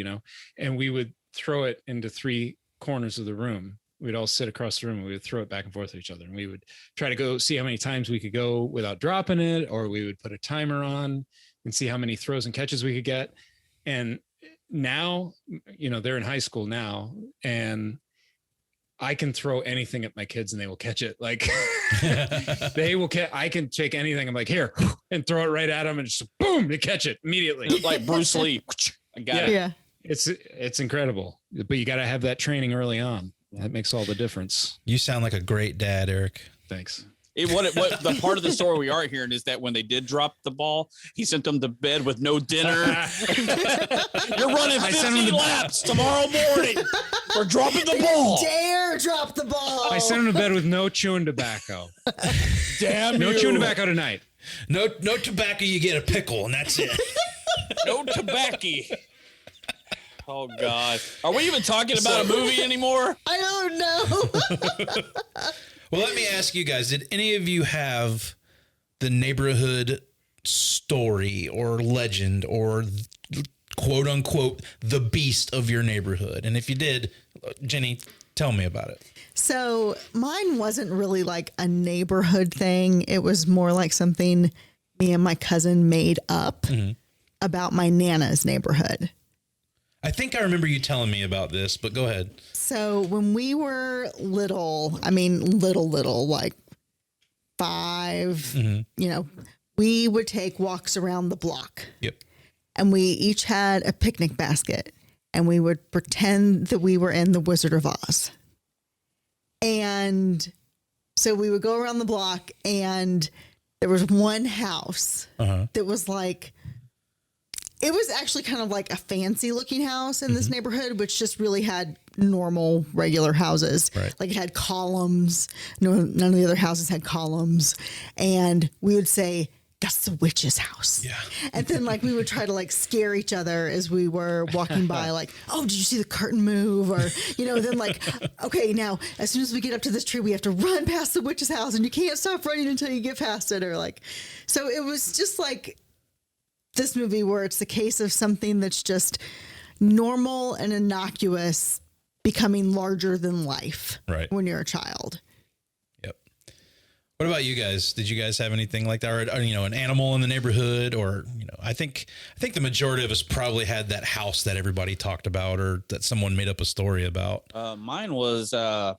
and we would throw it into 3 corners of the room. We'd all sit across the room and we would throw it back and forth to each other. And we would try to go see how many times we could go without dropping it, or we would put a timer on and see how many throws and catches we could get. And now, they're in high school now, and I can throw anything at my kids and they will catch it. Like they will catch, I can take anything. I'm like, here, and throw it right at them and just boom, to catch it immediately. Like Bruce Lee. I got it. Yeah. It's incredible, but you got to have that training early on. That makes all the difference. You sound like a great dad, Eric. Thanks. What the part of the story we are hearing is that when they did drop the ball, he sent them to bed with no dinner. You're running 50 laps tomorrow morning. We're dropping the ball. Dare drop the ball. I sent him to bed with no chewing tobacco. Damn no you. chewing tobacco tonight. No tobacco. You get a pickle, and that's it. No tobacco. Oh God. Are we even talking about a movie anymore? I don't know. Well, let me ask you guys, did any of you have the neighborhood story or legend or quote unquote the beast of your neighborhood? And if you did, Jenny, tell me about it. So mine wasn't really like a neighborhood thing. It was more like something me and my cousin made up about my Nana's neighborhood. I think I remember you telling me about this, but go ahead. So when we were little, I mean, little, like 5, you know, we would take walks around the block. Yep. And we each had a picnic basket and we would pretend that we were in the Wizard of Oz. And so we would go around the block and there was one house that was like, it was actually kind of like a fancy looking house in this neighborhood, which just really had normal, regular houses. Right. Like it had columns. No, none of the other houses had columns. And we would say, that's the witch's house. Yeah. And then like we would try to like scare each other as we were walking by, like, oh, did you see the curtain move? Or, you know, then like, okay, now as soon as we get up to this tree, we have to run past the witch's house and you can't stop running until you get past it. Or like, so it was just like this movie where it's the case of something that's just normal and innocuous becoming larger than life when you're a child. Yep. What about you guys? Did you guys have anything like that? Or, you know, an animal in the neighborhood, or, you know, I think the majority of us probably had that house that everybody talked about or that someone made up a story about. Mine was a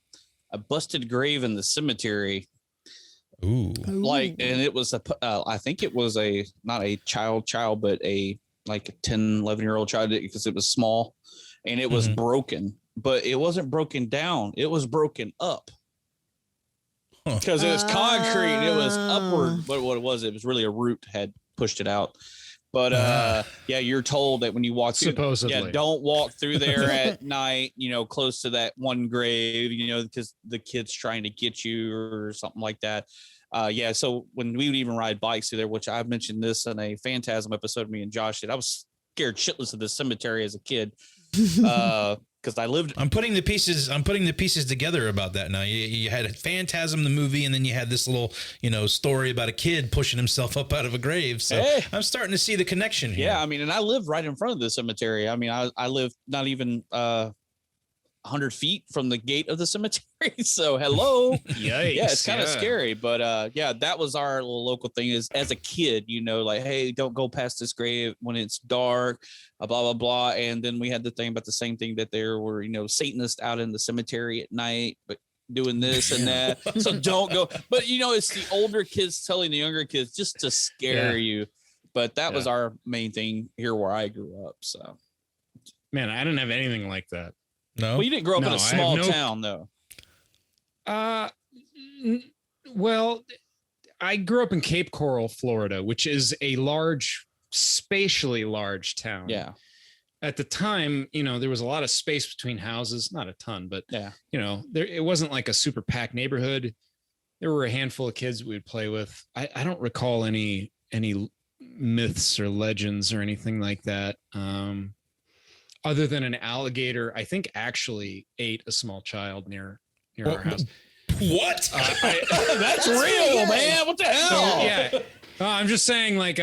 busted grave in the cemetery. Ooh. Like, and it was I think it was not a child, but like a 10, 11-year-old child, because it was small and it was broken, but it wasn't broken down. It was broken up because it was concrete. And it was upward. But what it was really a root had pushed it out. But yeah, you're told that when you walk through, supposedly, don't walk through there at night, you know, close to that one grave, you know, because the kid's trying to get you or something like that. Yeah. So when we would even ride bikes through there, which I've mentioned this in a Phantasm episode, me and Josh did, I was scared shitless of the cemetery as a kid. Because I'm putting the pieces together about that now. You had a Phantasm, the movie, and then you had this little, you know, story about a kid pushing himself up out of a grave. So I'm starting to see the connection here. Yeah, I mean, and I live right in front of the cemetery. I mean, I live not even 100 feet from the gate of the cemetery. So hello. Yikes. Yeah, it's kind of scary. But yeah, that was our little local thing is as a kid, you know, like, hey, don't go past this grave when it's dark, blah, blah, blah. And then we had the thing about the same thing that there were, you know, Satanists out in the cemetery at night, but doing this and that. So don't go. But, you know, it's the older kids telling the younger kids just to scare you. But that was our main thing here where I grew up. So, man, I didn't have anything like that. No. Well, you didn't grow up in a small town, though. Well, I grew up in Cape Coral, Florida, which is a spatially large town. Yeah. At the time, you know, there was a lot of space between houses, not a ton, but you know, it wasn't like a super packed neighborhood. There were a handful of kids we would play with. I don't recall any myths or legends or anything like that. Other than an alligator, I think actually ate a small child near our house. What? That's real, man. What the hell? So, yeah. I'm just saying, like,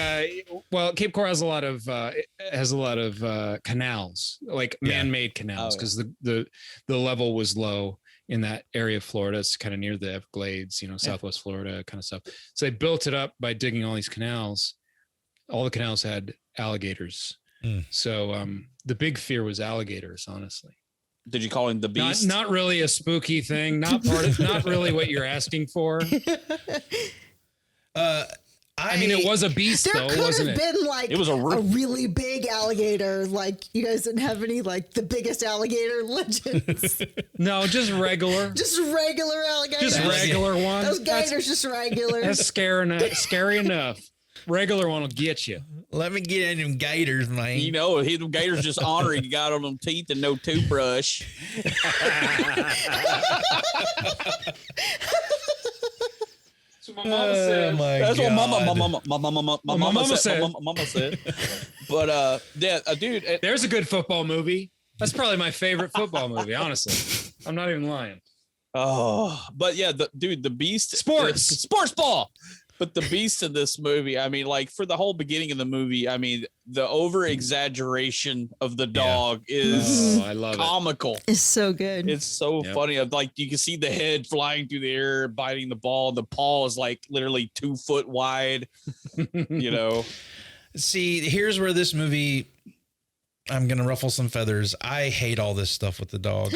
well, Cape Coral has a lot of canals, like man-made canals, because the level was low in that area of Florida. It's kind of near the Everglades, you know, Southwest Florida kind of stuff. So they built it up by digging all these canals. All the canals had alligators. So the big fear was alligators, honestly. Did you call him the Beast? Not really a spooky thing. Not really what you're asking for. I I mean, it was a beast, there though, could wasn't have it? been like It was a really big alligator. Like you guys didn't have any like the biggest alligator legends. No, just regular. Just regular alligator. Just regular one. Those gators just regular. That's scary enough. Regular one will get you. Let me get in them gators, man. You know, them gators just honoring you got on them teeth and no toothbrush. That's what my mama said. That's God. what my mama said. My mama said. But dude, there's a good football movie. That's probably my favorite football movie, honestly. I'm not even lying. Oh, but yeah, the beast, sports ball. But the beast in this movie, I mean, like for the whole beginning of the movie, I mean, the over exaggeration of the dog is I love comical. It's so good. It's so funny. Like you can see the head flying through the air, biting the ball. The paw is like literally 2 foot wide. You know. See, here's where this movie, I'm gonna ruffle some feathers. I hate all this stuff with the dog.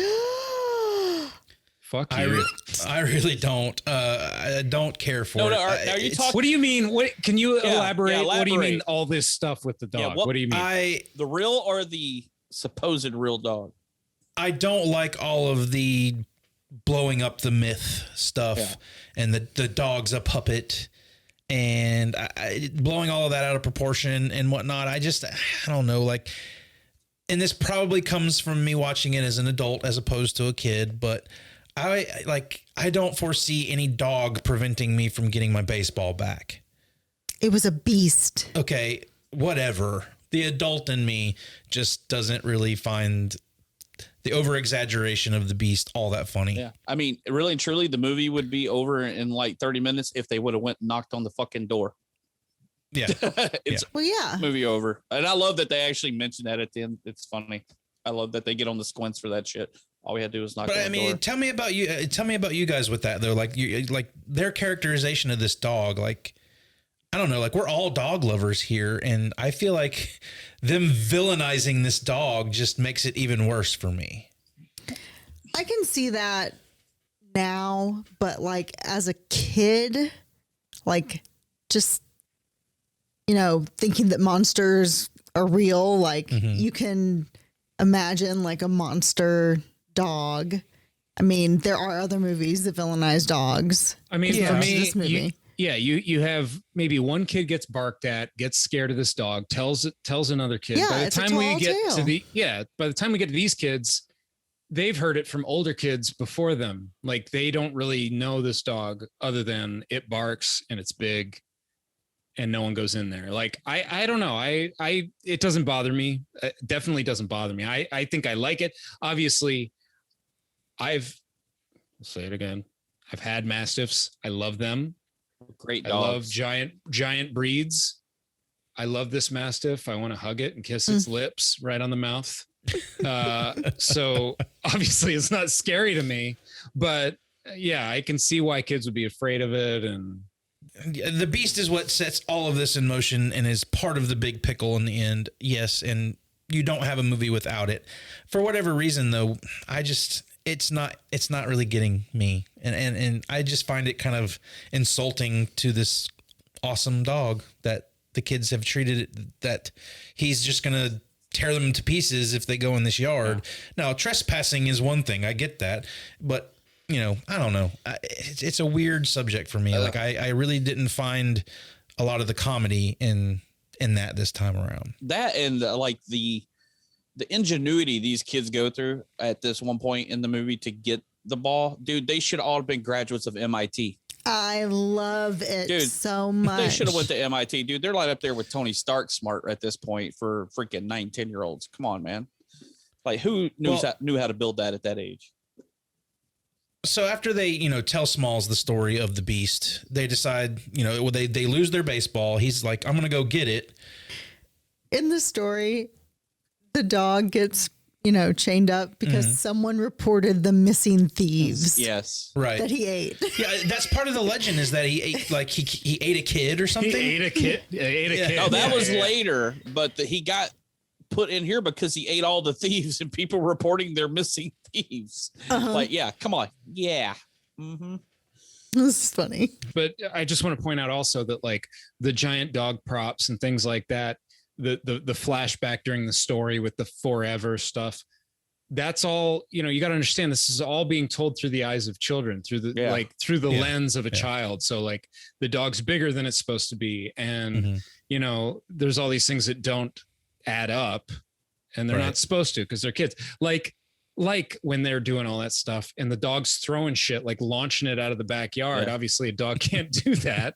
Fuck you. I really don't. I don't care for it. Now you talk. What do you mean? What can you elaborate? What do you mean? elaborate. All this stuff with the dog. Yeah, what do you mean? The real or the supposed real dog? I don't like all of the blowing up the myth stuff and the dog's a puppet and blowing all of that out of proportion and whatnot. I don't know. Like, and this probably comes from me watching it as an adult as opposed to a kid, but I don't foresee any dog preventing me from getting my baseball back. It was a beast. Okay, whatever. The adult in me just doesn't really find the over exaggeration of the beast all that funny. Yeah. I mean, really and truly, the movie would be over in like 30 minutes if they would have went and knocked on the fucking door. Yeah. It's movie over. And I love that they actually mentioned that at the end. It's funny. I love that they get on the squints for that shit. All we had to do was knock on the door. Tell me about you. Tell me about you guys with that though. Like their characterization of this dog. Like, I don't know. Like we're all dog lovers here, and I feel like them villainizing this dog just makes it even worse for me. I can see that now, but like as a kid, like just thinking that monsters are real. Like you can imagine like a monster dog. I mean, there are other movies that villainize dogs. I mean, for me, this movie. You have maybe one kid gets barked at, gets scared of this dog, tells another kid. Yeah, by the it's a time we tall get tale. by the time we get to these kids, they've heard it from older kids before them. Like they don't really know this dog other than it barks and it's big and no one goes in there. Like, I don't know. It doesn't bother me. It definitely doesn't bother me. I think I like it. Obviously I'll say it again. I've had Mastiffs. I love them. Great I dogs. love giant breeds. I love this Mastiff. I want to hug it and kiss its lips right on the mouth. So obviously it's not scary to me, but yeah, I can see why kids would be afraid of it. And the beast is what sets all of this in motion and is part of the big pickle in the end. Yes. And you don't have a movie without it. For whatever reason though, it's not really getting me. And I just find it kind of insulting to this awesome dog that the kids have treated it, that he's just going to tear them to pieces if they go in this yard. Yeah. Now, trespassing is one thing. I get that. But, I don't know. It's a weird subject for me. Like I really didn't find a lot of the comedy in that this time around. That and like the ingenuity these kids go through at this one point in the movie to get the ball, dude, they should all have been graduates of MIT. I love it so much. They should have went to MIT, dude. They're right up there with Tony Stark smart at this point for freaking 9-10-year-olds. Come on, man. Like who knew how to build that at that age? So after they, tell Smalls the story of the beast, they decide, they lose their baseball. He's like, I'm going to go get it. In the story, the dog gets, chained up because someone reported the missing thieves. Yes. Right. That he ate. Yeah, that's part of the legend is that he ate, like he ate a kid or something. He ate a kid. No, that was later, but he got put in here because he ate all the thieves and people reporting they're missing thieves. Like, yeah, come on. Yeah. Mm-hmm. This is funny. But I just want to point out also that like the giant dog props and things like that, the flashback during the story with the forever stuff, that's all, you know, you got to understand this is all being told through the eyes of children, through the lens of a child. So like the dog's bigger than it's supposed to be. And, you know, there's all these things that don't add up and they're not supposed to because they're kids. Like when they're doing all that stuff and the dog's throwing shit, like launching it out of the backyard. Yeah. Obviously a dog can't do that.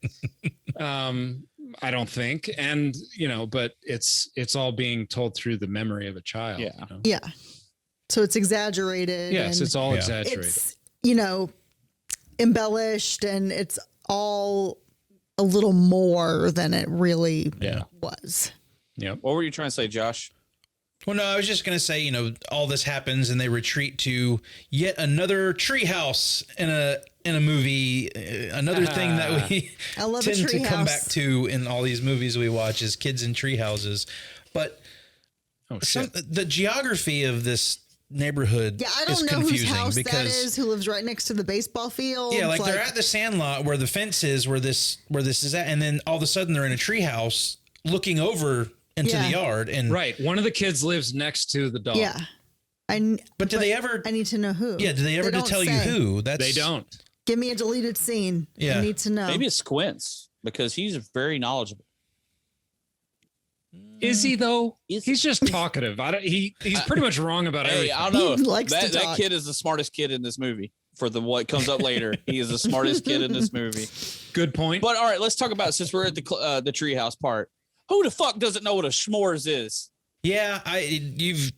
I don't think. And, you know, but it's all being told through the memory of a child. Yeah. You know? Yeah. So it's exaggerated. Yes, it's all exaggerated. It's, you know, embellished and it's all a little more than it really was. Yeah. What were you trying to say, Josh? Well, no, I was just going to say, you know, all this happens and they retreat to yet another treehouse in a movie. Another thing that we tend to come back to in all these movies we watch is kids in tree houses. But the geography of this neighborhood is confusing whose house because that is, who lives right next to the baseball field. Yeah, like they're at the Sandlot where the fence is, where this is at, and then all of a sudden they're in a treehouse looking over into the yard. And right, one of the kids lives next to the dog. Yeah, but do they ever? I need to know who. Yeah, do they ever tell you who? They don't. Give me a deleted scene. Yeah, I need to know. Maybe it's Squints because he's very knowledgeable. Is he though? He's just talkative. He's pretty much wrong about everything. I don't know. He likes to that talk. kid is the smartest kid in this movie. For what comes up later, he is the smartest kid in this movie. Good point. But all right, let's talk about, since we're at the treehouse part. Who the fuck doesn't know what a s'mores is? Yeah, you've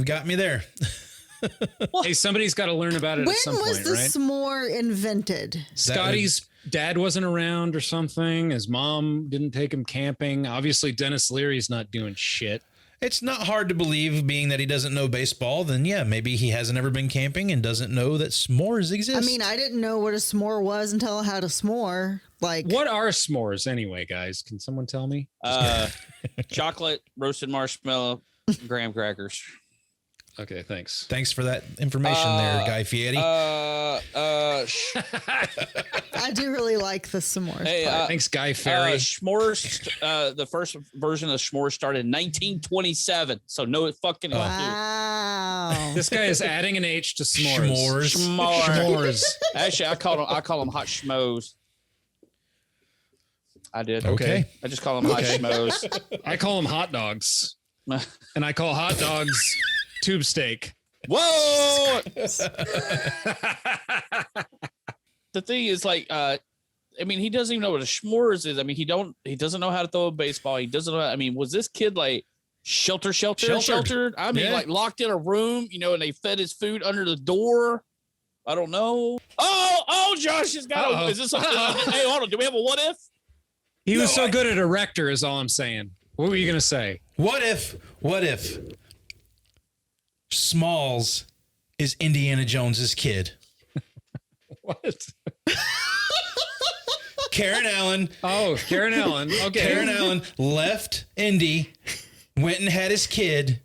got me there. Hey, somebody's got to learn about it at some point, right? When was the s'more invented? Scotty's dad wasn't around or something. His mom didn't take him camping. Obviously, Dennis Leary's not doing shit. It's not hard to believe, being that he doesn't know baseball, then yeah, maybe he hasn't ever been camping and doesn't know that s'mores exist. I mean, I didn't know what a s'more was until I had a s'more. Like, what are s'mores anyway, guys? Can someone tell me? Chocolate, roasted marshmallow, graham crackers. Okay, thanks. Thanks for that information there, Guy Fieri. I do really like the s'mores. Hey, thanks, Guy Fieri. S'mores, the first version of s'mores started in 1927. So no fucking wow. This guy is adding an H to s'mores. S'mores. Actually, I call them hot schmoes. I did. Okay. I just call them hot schmoes. I call them hot dogs. And I call hot dogs tube steak. Whoa! The thing is, like, I mean, he doesn't even know what a s'mores is. I mean, he doesn't know how to throw a baseball. He doesn't know. I mean, was this kid like sheltered? I mean, like locked in a room, you know, and they fed his food under the door. I don't know. Oh, Josh has got. Is this? Hey, hold on. Do we have a what if? He was so good at erector, is all I'm saying. What were you gonna say? What if Smalls is Indiana Jones's kid? What? Karen Allen. Oh, Karen Allen. Okay. Karen Allen left Indy, went and had his kid.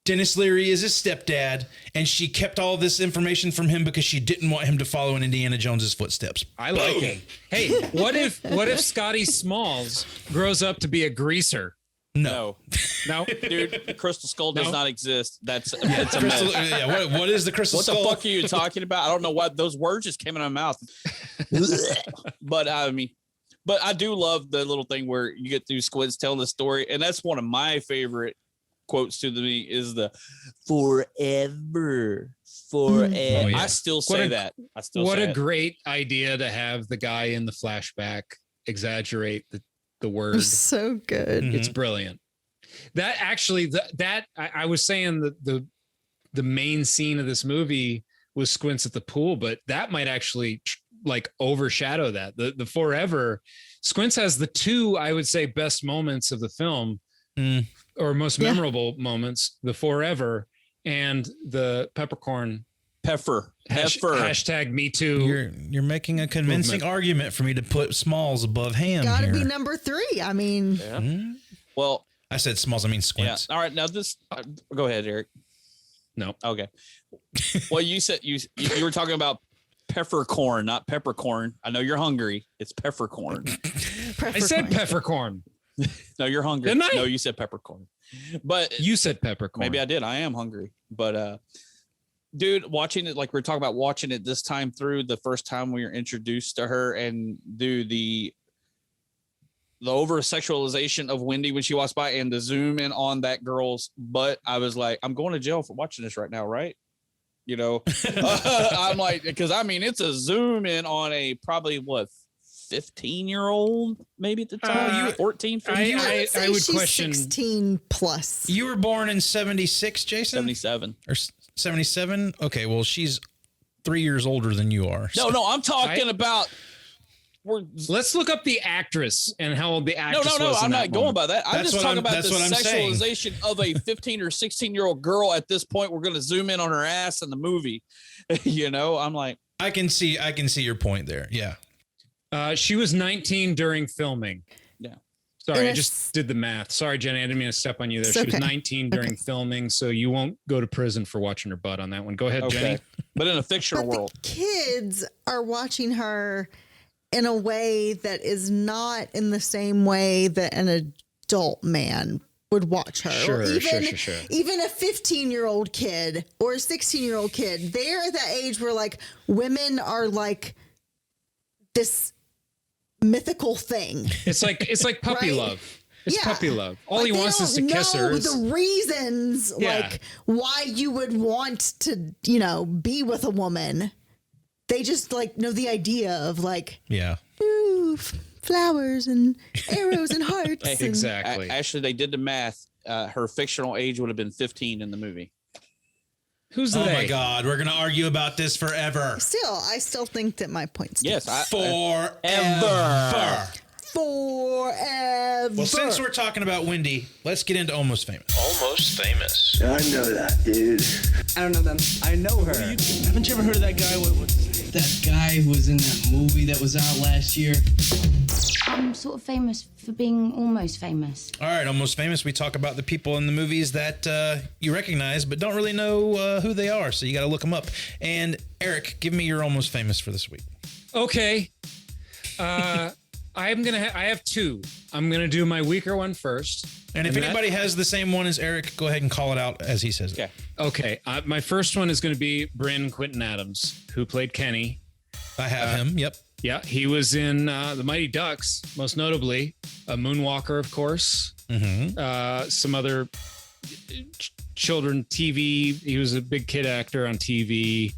Dennis Leary is his stepdad, and she kept all this information from him because she didn't want him to follow in Indiana Jones's footsteps. I like it. Hey, what if Scotty Smalls grows up to be a greaser? No, dude, the crystal skull does not exist. It's a myth. Yeah, what is the crystal skull? What the fuck are you talking about? I don't know why those words just came in my mouth. But I do love the little thing where you get through Squid's telling the story, and that's one of my favorite quotes to me is the forever. Oh, yeah. I still say that. What a great idea to have the guy in the flashback exaggerate the word. It's so good. It's brilliant. That actually, I was saying that the main scene of this movie was Squints at the pool, but that might actually like overshadow that. The forever, Squints has the two, I would say, best moments of the film, or most memorable moments: the forever and the peppercorn. Heifer. Hashtag me too. You're making a convincing argument for me to put Smalls above Ham. Gotta be number 3. I mean, well, I said Smalls. I mean Squints. Yeah. All right. Now this. Go ahead, Eric. No. Okay. Well, you said you were talking about Peppercorn, not peppercorn. I know you're hungry. It's peppercorn. I said peppercorn. No, you're hungry. Didn't I? No, you said peppercorn. But you said peppercorn. Maybe I did. I am hungry. But dude, watching it, like we were talking about watching it this time through, the first time we were introduced to her, and dude, the over sexualization of Wendy when she walks by and the zoom in on that girl's butt, I was like, I'm going to jail for watching this right now, right? You know, I'm like, because I mean, it's a zoom in on a probably 15-year-old, maybe at the time, 14, 15. I would say question 16 plus. You were born in 76, Jason? 77. Or 77? Okay, well, she's 3 years older than you are. No, I'm talking about. Let's look up the actress and how old the actress was. No, I'm not going by that. I'm That's just talking about the saying. sexualization of a 15 or 16-year-old girl. At this point, we're going to zoom in on her ass in the movie. You know, I'm like, I can see your point there. Yeah. She was 19 during filming. Yeah. Sorry, I just did the math. Sorry, Jenny, I didn't mean to step on you there. She was 19 during filming, so you won't go to prison for watching her butt on that one. Go ahead, Jenny. But in a fictional world, the kids are watching her in a way that is not in the same way that an adult man would watch her. Sure. Even a 15-year-old kid or a 16-year-old kid, they're at that age where like women are like this mythical thing. It's like puppy right? love. It's Yeah. puppy love. All Like, he they wants is to don't kiss her. know the reasons like why you would want to, be with a woman. They just like know the idea of like, ooh, flowers and arrows and hearts. Hey, exactly. Actually, they did the math. Her fictional age would have been 15 in the movie. Who's Oh they? my God, we're gonna argue about this forever. I still think that my point's forever. Forever. Well, since we're talking about Wendy, let's get into Almost Famous. Almost Famous. I know that, dude. I don't know them. I know her. Haven't you ever heard of that guy? That guy who was in that movie that was out last year? I'm sort of famous for being almost famous. All right, Almost Famous. We talk about the people in the movies that you recognize but don't really know who they are, so you got to look them up. And Eric, give me your Almost Famous for this week. Okay. I have two. I'm gonna do my weaker one first. And if anybody has the same one as Eric, go ahead and call it out as he says it. Okay. My first one is going to be Bryn Quentin Adams, who played Kenny. I have him. Yep. Yeah, he was in The Mighty Ducks, most notably. A Moonwalker, of course. Mm-hmm. Some other children TV. He was a big kid actor on TV.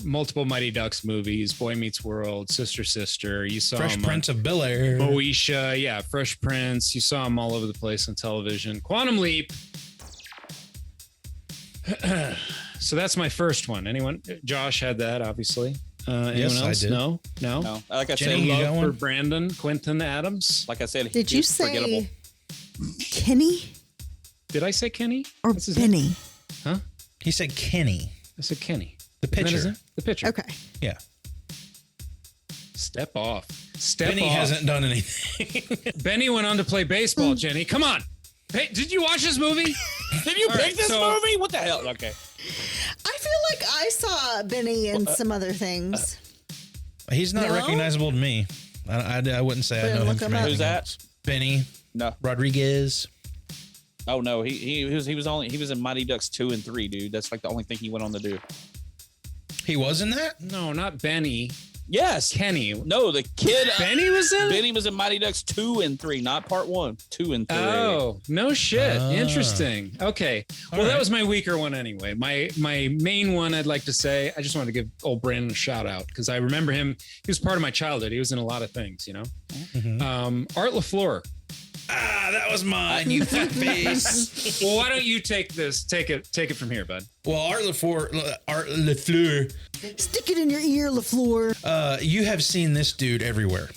Multiple Mighty Ducks movies, Boy Meets World, Sister. You saw Fresh him Prince of Bel-Air. Moesha, yeah, Fresh Prince. You saw him all over the place on television. Quantum Leap. So that's my first one. Anyone? Josh had that, obviously. Anyone Yes, else? I did. No. Like I Jenny, said, you got Love for one? Brandon Quentin Adams. Like I said, Did you he's forgettable. say Kenny Did I say Kenny? or What's his Benny? name? Huh? He said Kenny. I said Kenny. The pitcher. The pitcher. Okay. Yeah. Step off. Benny hasn't done anything. Benny went on to play baseball, Jenny. Come on. Hey, did you watch this movie? Did you All pick right, this so- movie? What the hell? Okay. I feel like I saw Benny in some other things. He's not No? recognizable to me. I wouldn't say I Better know him look from him up. anything Who's that? else. Benny No. Rodriguez. Oh no, he was in Mighty Ducks 2 and 3, dude. That's like the only thing he went on to do. He was in that? No, not Benny. Yes. Kenny. No, the kid. Benny was in? Benny was in Mighty Ducks 2 and 3, not part 1. 2 and 3. Oh, no shit. Ah. Interesting. Okay. Well, All that right. was my weaker one anyway. My main one I'd like to say, I just wanted to give old Brandon a shout out because I remember him. He was part of my childhood. He was in a lot of things, Mm-hmm. Art LaFleur. Ah, that was mine, you fat face. Well, why don't you take this? Take it from here, bud. Well, Art LaFleur, Stick it in your ear, LaFleur. you have seen this dude everywhere.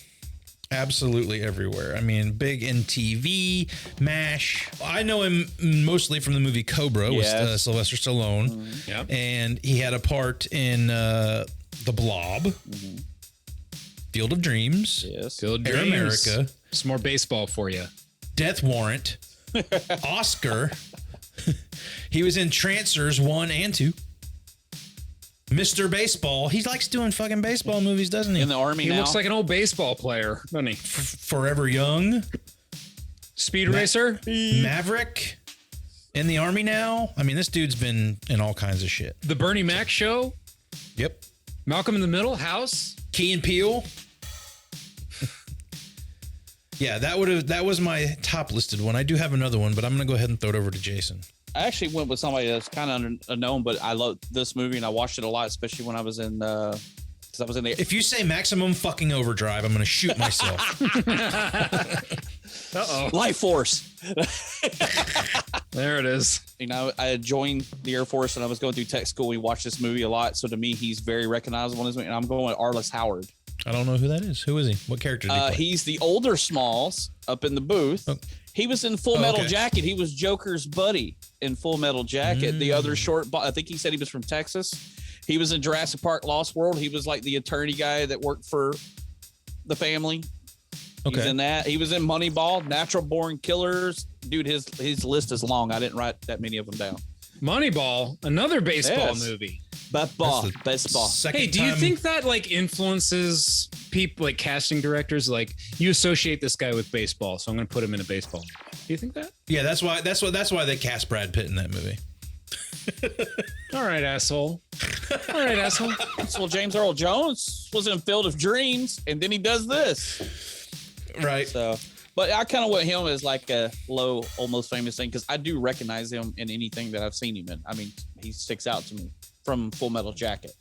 Absolutely everywhere. I mean, big in TV, MASH. I know him mostly from the movie Cobra with Yes. Sylvester Stallone. Yep. And he had a part in The Blob, Field of Dreams, Yes. Field Air Dreams. America, Some more baseball for you. Death Warrant, Oscar. He was in Trancers 1 and 2. Mr. Baseball. He likes doing fucking baseball movies, doesn't he? In the Army He now. looks like an old baseball player, doesn't he? Forever Young. Speed Racer. Maverick. In the Army now. I mean, this dude's been in all kinds of shit. The Bernie Mac Show. Yep. Malcolm in the Middle. House. Key and Peele. Yeah, that was my top listed one. I do have another one, but I'm gonna go ahead and throw it over to Jason. I actually went with somebody that's kind of unknown, but I love this movie and I watched it a lot, especially when I was in because I was in the. If you say Maximum fucking Overdrive, I'm gonna shoot myself. Uh-oh. Life Force. There it is. You know, I had joined the Air Force and I was going through tech school. We watched this movie a lot, so to me, he's very recognizable in this movie. And I'm going with Arliss Howard. I don't know who that is. Who is he? What character did he play? He's the older Smalls up in the booth. Oh. He was in Full Metal okay. Jacket. He was Joker's buddy in Full Metal Jacket. The other short, I think he said he was from Texas. He was in Jurassic Park Lost World. He was like the attorney guy that worked for the family. Okay. He's in that. He was in Moneyball, Natural Born Killers. Dude, his list is long. I didn't write that many of them down. Moneyball, another baseball Yes. movie. Baseball. Hey, do you think that like influences people, like casting directors? Like, you associate this guy with baseball, so I'm going to put him in a baseball movie. Do you think that? Yeah, that's why they cast Brad Pitt in that movie. All right, asshole. All right, asshole. Well, James Earl Jones was in Field of Dreams, and then he does this. Right. So, but I kind of want him as like a low, almost famous thing because I do recognize him in anything that I've seen him in. I mean, he sticks out to me from Full Metal Jacket.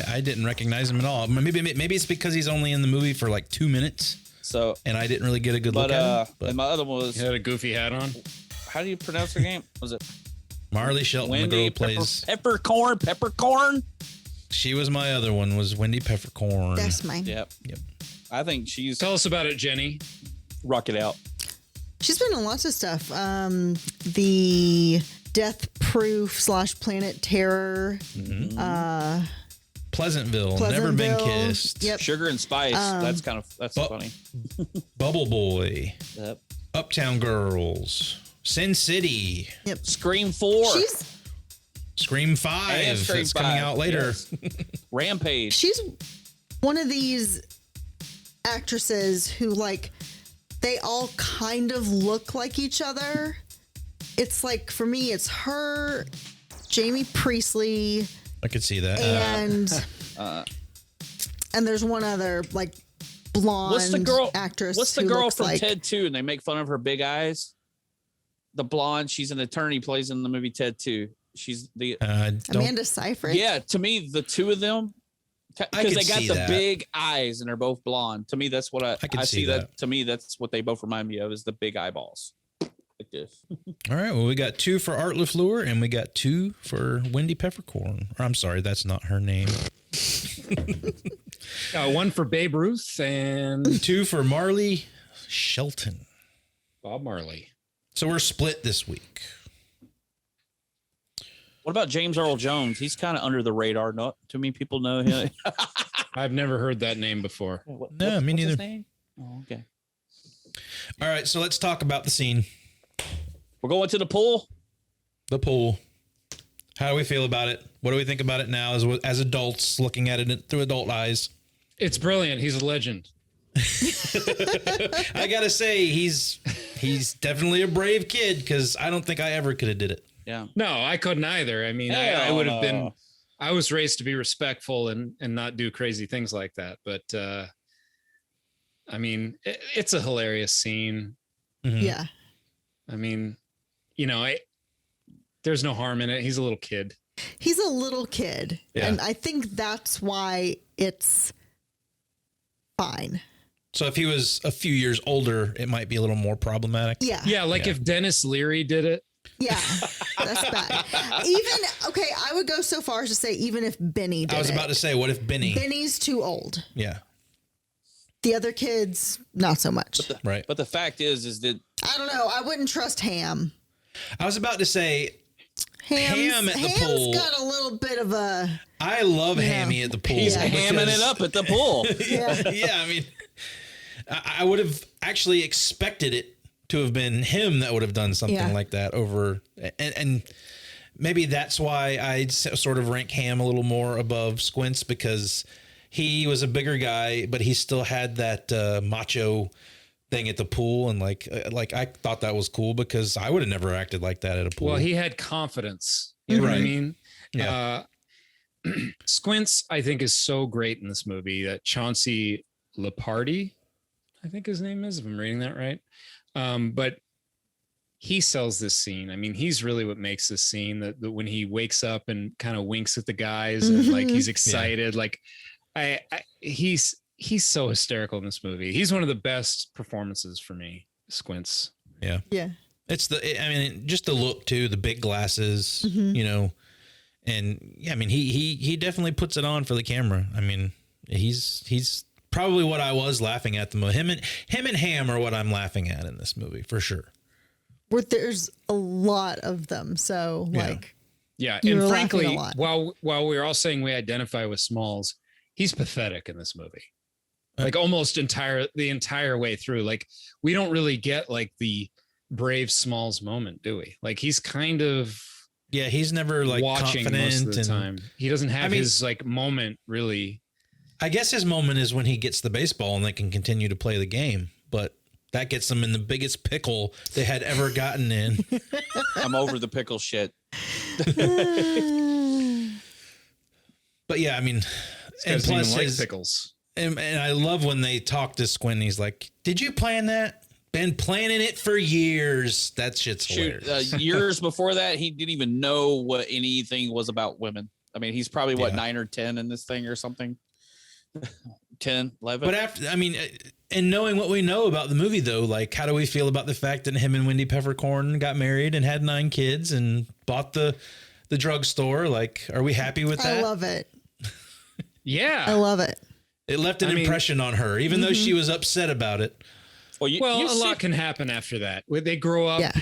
I didn't recognize him at all. Maybe it's because he's only in the movie for like 2 minutes. So, and I didn't really get a good look at him. But and my other one was, he had a goofy hat on. How do you pronounce her name? Was it Marley Shelton, Wendy the girl plays Peppercorn? She was my other one. Was Wendy Peppercorn? That's mine. Yep. Yep. I think she's. Tell us about it, Jenny. Rock it out. She's been in lots of stuff. The Death Proof / Planet Terror. Pleasantville, Never Been Kissed. Yep. Sugar and Spice. That's funny. Bubble Boy. Yep. Uptown Girls. Sin City. Yep. Scream 4. Scream 5. And Scream That's coming 5, out later. yes. Rampage. She's one of these actresses who, like, they all kind of look like each other. It's like, for me, it's her, Jamie Priestley, I could see that. and there's one other, like, blonde actress. What's the who girl looks from like, Ted 2 and they make fun of her big eyes? The blonde, she's an attorney, plays in the movie Ted 2. She's the Amanda Seyfried? Yeah, to me, the two of them, because they got the big eyes and they're both blonde. To me, that's what I see that. To me, that's what they both remind me of, is the big eyeballs. Like this. All right. Well, we got 2 for Art LaFleur and we got 2 for Wendy Peppercorn. Or, I'm sorry, that's not her name. 1 for Babe Ruth and 2 for Marley Shelton. Bob Marley. So we're split this week. What about James Earl Jones? He's kind of under the radar. Not too many people know him. I've never heard that name before. No, me neither. His name? Oh, okay. All right. So let's talk about the scene. We're going to the pool. The pool. How do we feel about it? What do we think about it now as adults looking at it through adult eyes? It's brilliant. He's a legend. I gotta say, he's definitely a brave kid because I don't think I ever could have did it. Yeah. No, I couldn't either. I mean, I would have been. I was raised to be respectful and not do crazy things like that. But I mean, it's a hilarious scene. Mm-hmm. Yeah. I mean, there's no harm in it. He's a little kid. He's a little kid. Yeah. And I think that's why it's fine. So if he was a few years older, it might be a little more problematic. Yeah. Yeah, like if Dennis Leary did it. Yeah, that's bad. I would go so far as to say even if Benny did it. I was about to say, what if Benny's too old. Yeah. The other kids, not so much. Right. But the fact is that I don't know. I wouldn't trust Ham. I was about to say, Ham at the pool. Ham's got a little bit of a... I love Hammy at the pool. he's hamming it up at the pool. Yeah, I mean, I would have actually expected it to have been him that would have done something like that over. And maybe that's why I sort of rank Ham a little more above Squints, because he was a bigger guy, but he still had that macho thing at the pool. And like I thought that was cool because I would have never acted like that at a pool. Well, he had confidence. You know what I mean? Yeah. Squints, I think, is so great in this movie. That Chauncey Lepardi, I think his name is, if I'm reading that right. But he sells this scene. I mean, he's really what makes this scene, that when he wakes up and kind of winks at the guys and like he's excited. Yeah. Like he's so hysterical in this movie. He's one of the best performances for me, Squints. Yeah. Yeah. It's just the look too, the big glasses, you know, and yeah, I mean, he definitely puts it on for the camera. I mean, he's probably what I was laughing at the most. Him and Ham are what I'm laughing at in this movie for sure. There's a lot of them, so yeah, and frankly, while we're all saying we identify with Smalls, he's pathetic in this movie. Like almost the entire way through. Like we don't really get like the brave Smalls moment, do we? Like he's kind of he's never like watching confident most of the time. He doesn't have his like moment really. I guess his moment is when he gets the baseball and they can continue to play the game, but that gets them in the biggest pickle they had ever gotten in. I'm over the pickle shit. But yeah, I mean, and plus like pickles. And I love when they talk to Squint. He's like, "Did you plan that? Been planning it for years." That shit's hilarious. Years before that, he didn't even know what anything was about women. I mean, he's probably 9 or 10 in this thing or something. 10, 11. But after, I mean, and knowing what we know about the movie, though, like, how do we feel about the fact that him and Wendy Peppercorn got married and had 9 kids and bought the drugstore? Like, are we happy with that? I love it. Yeah. I love it. It left an impression on her, even though she was upset about it. Well, a lot can happen after that. They grow up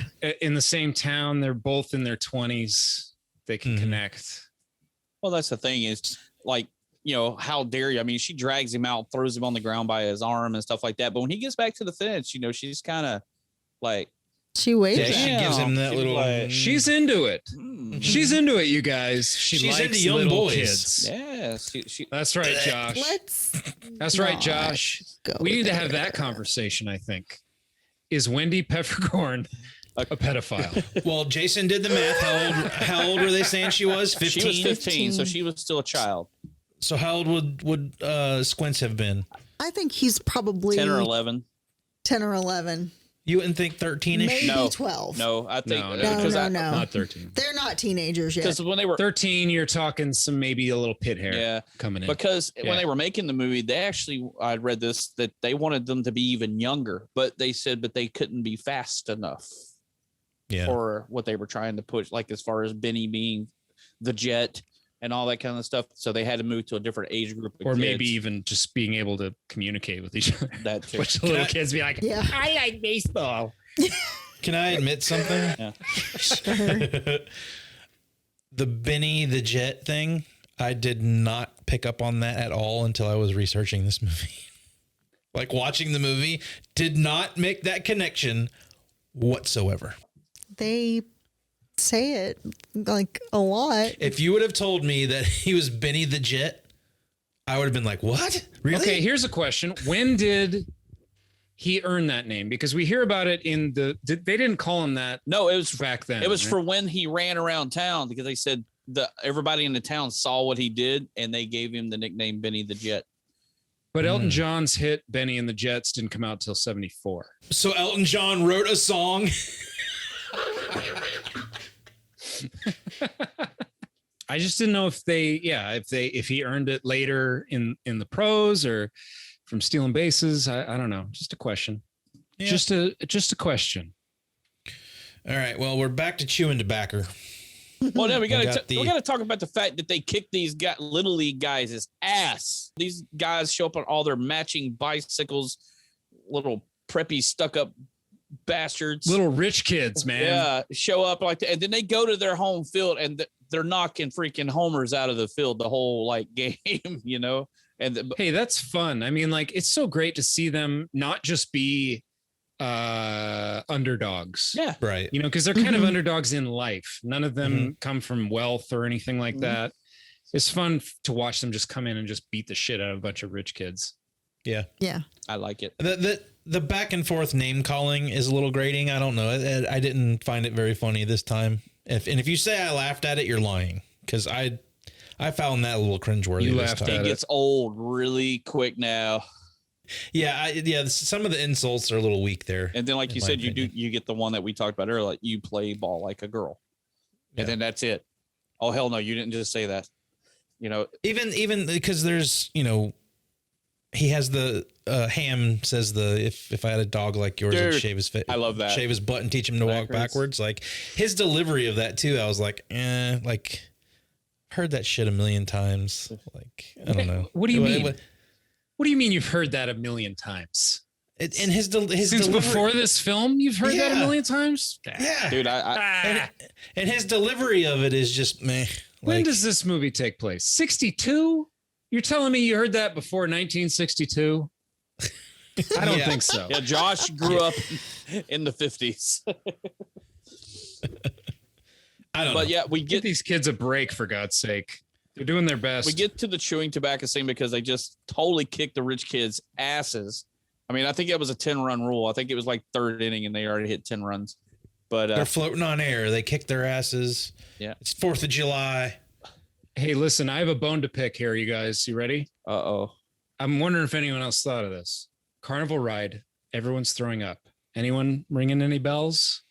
in the same town. They're both in their 20s. They can connect. Well, that's the thing is, like, you know, how dare you? I mean, she drags him out, throws him on the ground by his arm and stuff like that. But when he gets back to the fence, you know, she's kind of like, she waves. Yeah, she gives him that little. Like, she's into it. She's into it, you guys. She's likes into young little boys. Kids. Yeah, that's right, Josh. That's right, Josh. We need to have that conversation. I think. Is Wendy Peppercorn a pedophile? Well, Jason did the math. How old were they saying she was? 15. She was 15, so she was still a child. So how old would Squints have been? I think he's probably 10 or 11. 10 or 11. You wouldn't think 13-ish? Maybe 12. No, I think no. Not 13. They're not teenagers yet. Because when they were 13, you're talking maybe a little pit hair coming in. Because when they were making the movie, they actually, I read this, that they wanted them to be even younger, but they said, but they couldn't be fast enough for what they were trying to push, like as far as Benny being the Jet and all that kind of stuff. So they had to move to a different age group. Or maybe even just being able to communicate with each other. That too. Which the little kids be like, I like baseball. Can I admit something? Yeah. The Benny the Jet thing, I did not pick up on that at all until I was researching this movie. Like watching the movie, did not make that connection whatsoever. They say it like a lot. If you would have told me that he was Benny the Jet, I would have been like, what? Really? Okay, here's a question. When did he earn that name? Because we hear about it in they didn't call him that. No, it was back then. It was for when he ran around town, because they said everybody in the town saw what he did and they gave him the nickname Benny the Jet. But Elton John's hit Benny and the Jets didn't come out till 74. So Elton John wrote a song. I just didn't know if he earned it later in the pros or from stealing bases. I don't know. Just a question. Yeah. Just a question. All right. Well, we're back to chewing tobacco. Well, then we got to talk about the fact that they kicked these little league guys' ass. These guys show up on all their matching bicycles, little preppy stuck up bastards, little rich kids, man. Yeah, show up like that, and then they go to their home field and they're knocking freaking homers out of the field the whole game, you know. And hey, that's fun. I mean, like, it's so great to see them not just be underdogs. Yeah. Right. You know, because they're kind of underdogs in life. None of them come from wealth or anything like that. It's fun to watch them just come in and just beat the shit out of a bunch of rich kids. Yeah. Yeah. I like it. The back and forth name calling is a little grating. I don't know. I didn't find it very funny this time. If you say I laughed at it, you're lying. Because I found that a little cringeworthy. You this laughed time. at It gets old really quick now. Yeah. Some of the insults are a little weak there. And then, like you said, you get the one that we talked about earlier, like you play ball like a girl. And then that's it. Oh, hell no. You didn't just say that. You know, even because there's, you know, he has the Ham says if I had a dog like yours, I'd shave his face. I love that. Shave his butt and teach him to walk backwards. Like his delivery of that too. I was like, heard that shit a million times. Like, I don't know. What do you mean? What do you mean you've heard that a million times? And his Since delivery, before this film, you've heard that a million times? Yeah. Dude, and his delivery of it is just meh. When does this movie take place? 62? You're telling me you heard that before 1962? I don't think so. Yeah, Josh grew up in the 50s. I don't know. But yeah, we Give these kids a break, for God's sake. They're doing their best. We get to the chewing tobacco scene because they just totally kicked the rich kids' asses. I mean, I think it was a 10-run rule. I think it was like third inning and they already hit 10 runs. But they're floating on air. They kick their asses. Yeah. It's 4th of July. Hey, listen, I have a bone to pick here, you guys. You ready? Uh-oh. I'm wondering if anyone else thought of this. Carnival ride. Everyone's throwing up. Anyone ringing any bells?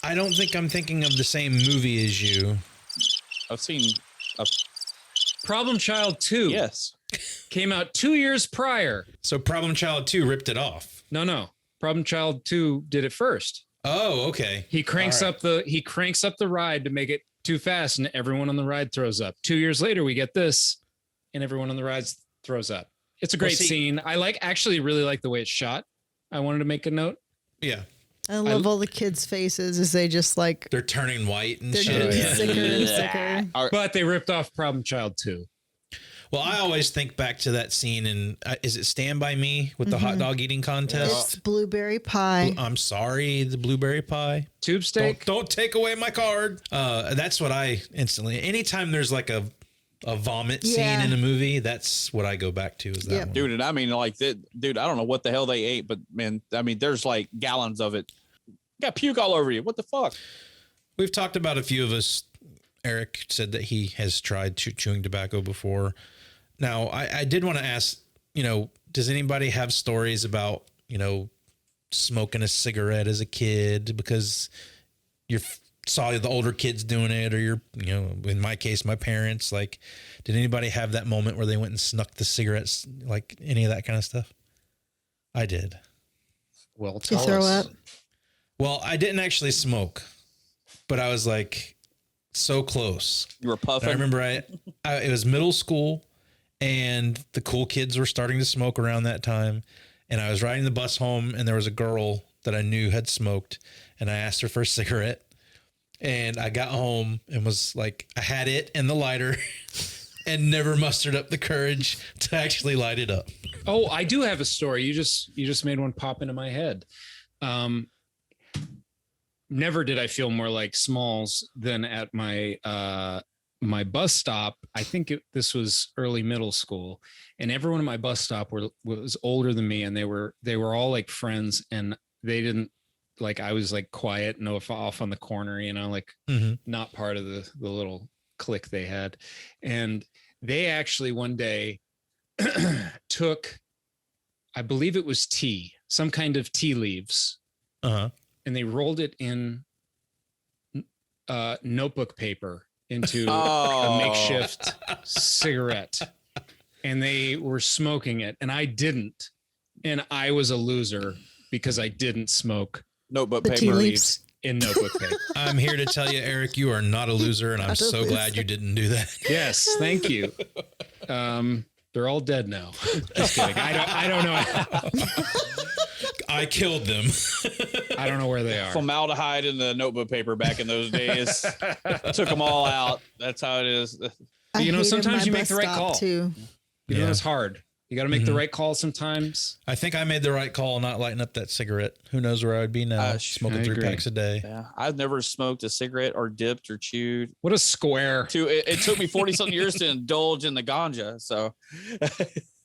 I don't think I'm thinking of the same movie as you. I've seen Problem Child 2. Yes. Came out 2 years prior. So Problem Child 2 ripped it off. No. Problem Child 2 did it first. Oh, okay. He cranks up the ride to make it too fast, and everyone on the ride throws up. 2 years later, we get this, and everyone on the ride throws up. It's a great scene. I really like the way it's shot. I wanted to make a note. Yeah. I love all the kids' faces as they just like they're turning white and they're shit. getting sicker and sicker. But they ripped off Problem Child 2. Well, I always think back to that scene in is it Stand By Me with the hot dog eating contest? It's blueberry pie. I'm sorry, the blueberry pie. Tube steak. Don't take away my card. That's what I instantly. Anytime there's like a vomit scene in a movie, that's what I go back to. Is that one. Dude, and I mean, like, dude, I don't know what the hell they ate, but man, I mean, there's like gallons of it. You got puke all over you. What the fuck? We've talked about a few of us. Eric said that he has tried chewing tobacco before. Now, I did want to ask, does anybody have stories about, smoking a cigarette as a kid because you saw the older kids doing it, or in my case, my parents, like, did anybody have that moment where they went and snuck the cigarettes, like any of that kind of stuff? I did. Well, Did you throw up? Well, I didn't actually smoke, but I was like so close. You were puffing. And I remember it was middle school, and the cool kids were starting to smoke around that time. And I was riding the bus home, and there was a girl that I knew had smoked, and I asked her for a cigarette. And I got home and was like, I had it and the lighter and never mustered up the courage to actually light it up. Oh, I do have a story. You just made one pop into my head. Never did I feel more like Smalls than at my my bus stop. I think this was early middle school, and everyone at my bus stop was older than me, and they were all like friends, and they didn't like, I was like quiet and off on the corner, not part of the little clique they had. And they actually one day took, I believe it was tea, some kind of tea leaves, and they rolled it in notebook paper into a makeshift cigarette, and they were smoking it, and I didn't, and I was a loser because I didn't smoke notebook paper leaves in notebook paper. I'm here to tell you, Eric, you are not a loser, and I'm so glad you didn't do that. Yes, thank you. They're all dead now. Just kidding. I don't know. I killed them. I don't know where they are. Formaldehyde in the notebook paper back in those days. Took them all out. That's how it is. Sometimes you make the right call. Too. It's hard. You got to make the right call sometimes. I think I made the right call not lighting up that cigarette. Who knows where I would be now? Smoking 3 packs a day. Yeah, I've never smoked a cigarette or dipped or chewed. What a square. It took me 40-something years to indulge in the ganja. So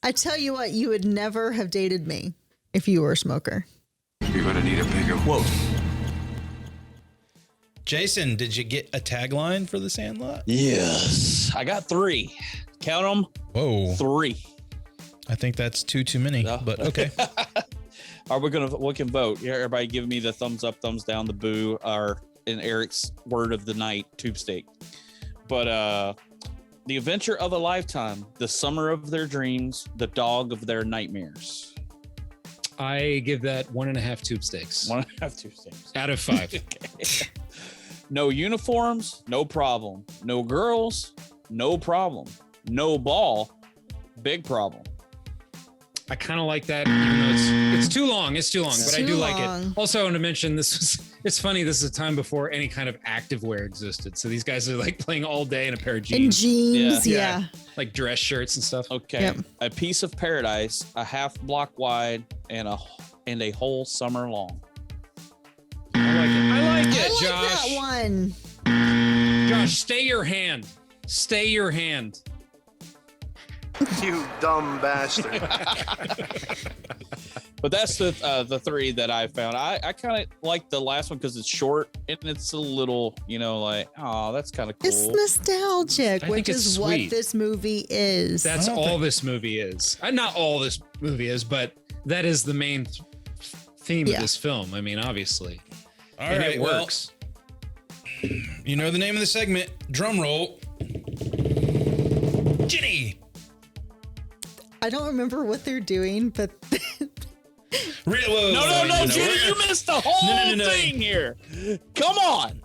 I tell you what, you would never have dated me if you were a smoker. You're going to need a bigger quote. Jason, did you get a tagline for the Sandlot? Yes. I got 3. Count them. Whoa. 3. I think that's too many, but okay. We can vote. Yeah, everybody give me the thumbs up, thumbs down, the boo, or in Eric's word of the night, tube steak. But the adventure of a lifetime, the summer of their dreams, the dog of their nightmares. I give that 1.5 tube steaks. 1.5 tube steaks. Out of 5. Okay. No uniforms, no problem. No girls, no problem. No ball, big problem. I kind of like that, even though it's too long. It's too long, but I do like it. Also, I want to mention it's funny. This is a time before any kind of active wear existed. So these guys are like playing all day in a pair of jeans. In jeans, yeah. Like dress shirts and stuff. Okay. Yep. A piece of paradise, a half block wide and a whole summer long. I like it, I like Josh. that one. Josh, stay your hand. Stay your hand. You dumb bastard. But that's the 3 that I found. I kind of like the last one because it's short and it's a little, like, oh, that's kind of cool. It's nostalgic, which is what this movie is. That's all this movie is. Not all this movie is, but that is the main theme of this film. I mean, obviously. All right, it works. Well, you know the name of the segment. Drum roll. Ginny. I don't remember what they're doing, but No, Ginny, you missed the whole thing here. Come on.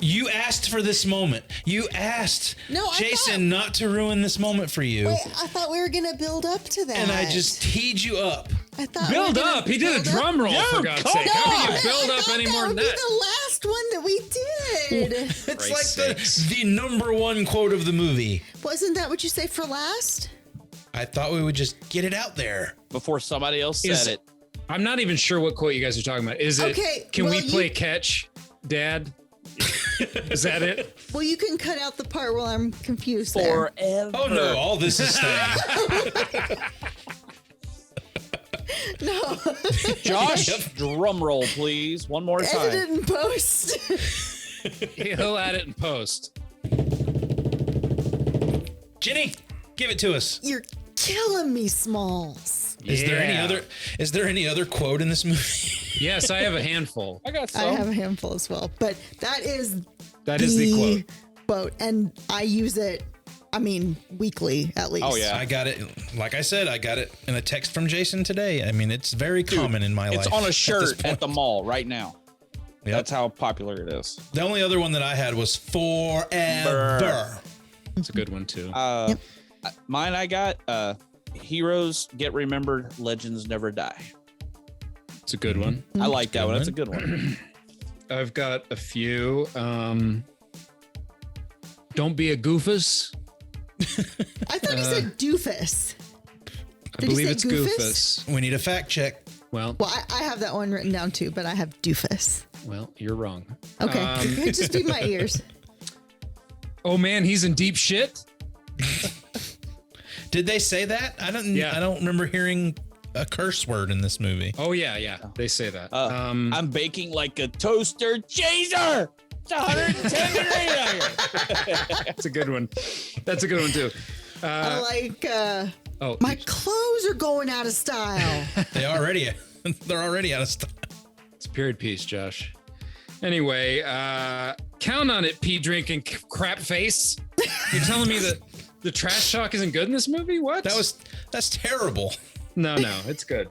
You asked for this moment. You asked Jason not to ruin this moment for you. Wait, I thought we were going to build up to that. And I just teed you up. I thought build up. He did a drum roll, for God's sake. How can you build up any more than that? The last one that we did. It's like the number 1 quote of the movie. Wasn't that what you say for last? I thought we would just get it out there before somebody else said it. I'm not even sure what quote you guys are talking about. Is it, can we play catch, Dad? Is that it? Well, you can cut out the part where I'm confused Forever. There. Oh, no. All this is staying. No. Josh, drum roll, please. One more time. Edit it in post. He'll add it in post. Jenny, give it to us. You're killing me, Smalls. Is there any other quote in this movie? Yes, I have a handful. I got some. I have a handful as well, but that is the quote, and I use it. I mean, weekly at least. Oh yeah, I got it. Like I said, I got it in a text from Jason today. I mean, it's very common in my life. It's on a shirt at the mall right now. Yep. That's how popular it is. The only other one that I had was forever. It's a good one too. Mine I got heroes get remembered, legends never die. It's a good one. I like that one. That's a good one. I've got a few. Don't be a goofus. I thought he said doofus. I believe it's goofus. We need a fact check. Well, I have that one written down too, but I have doofus. Well, you're wrong. Okay, it could just be my ears. Oh man, he's in deep shit. Did they say that? I don't remember hearing a curse word in this movie. Oh yeah, they say that. I'm baking like a toaster chaser. It's 110 degrees out here. That's a good one. That's a good one too. I like. My clothes are going out of style. They're already out of style. It's a period piece, Josh. Anyway, count on it, pee drinking crap face. You're telling me that the trash talk isn't good in this movie? What? That's terrible. No, it's good.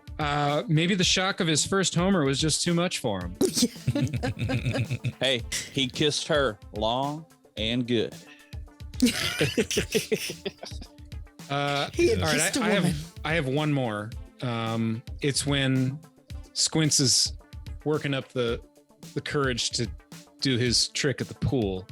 Maybe the shock of his first homer was just too much for him. Hey, he kissed her long and good. All right, I have one more. It's when Squints is working up the courage to do his trick at the pool,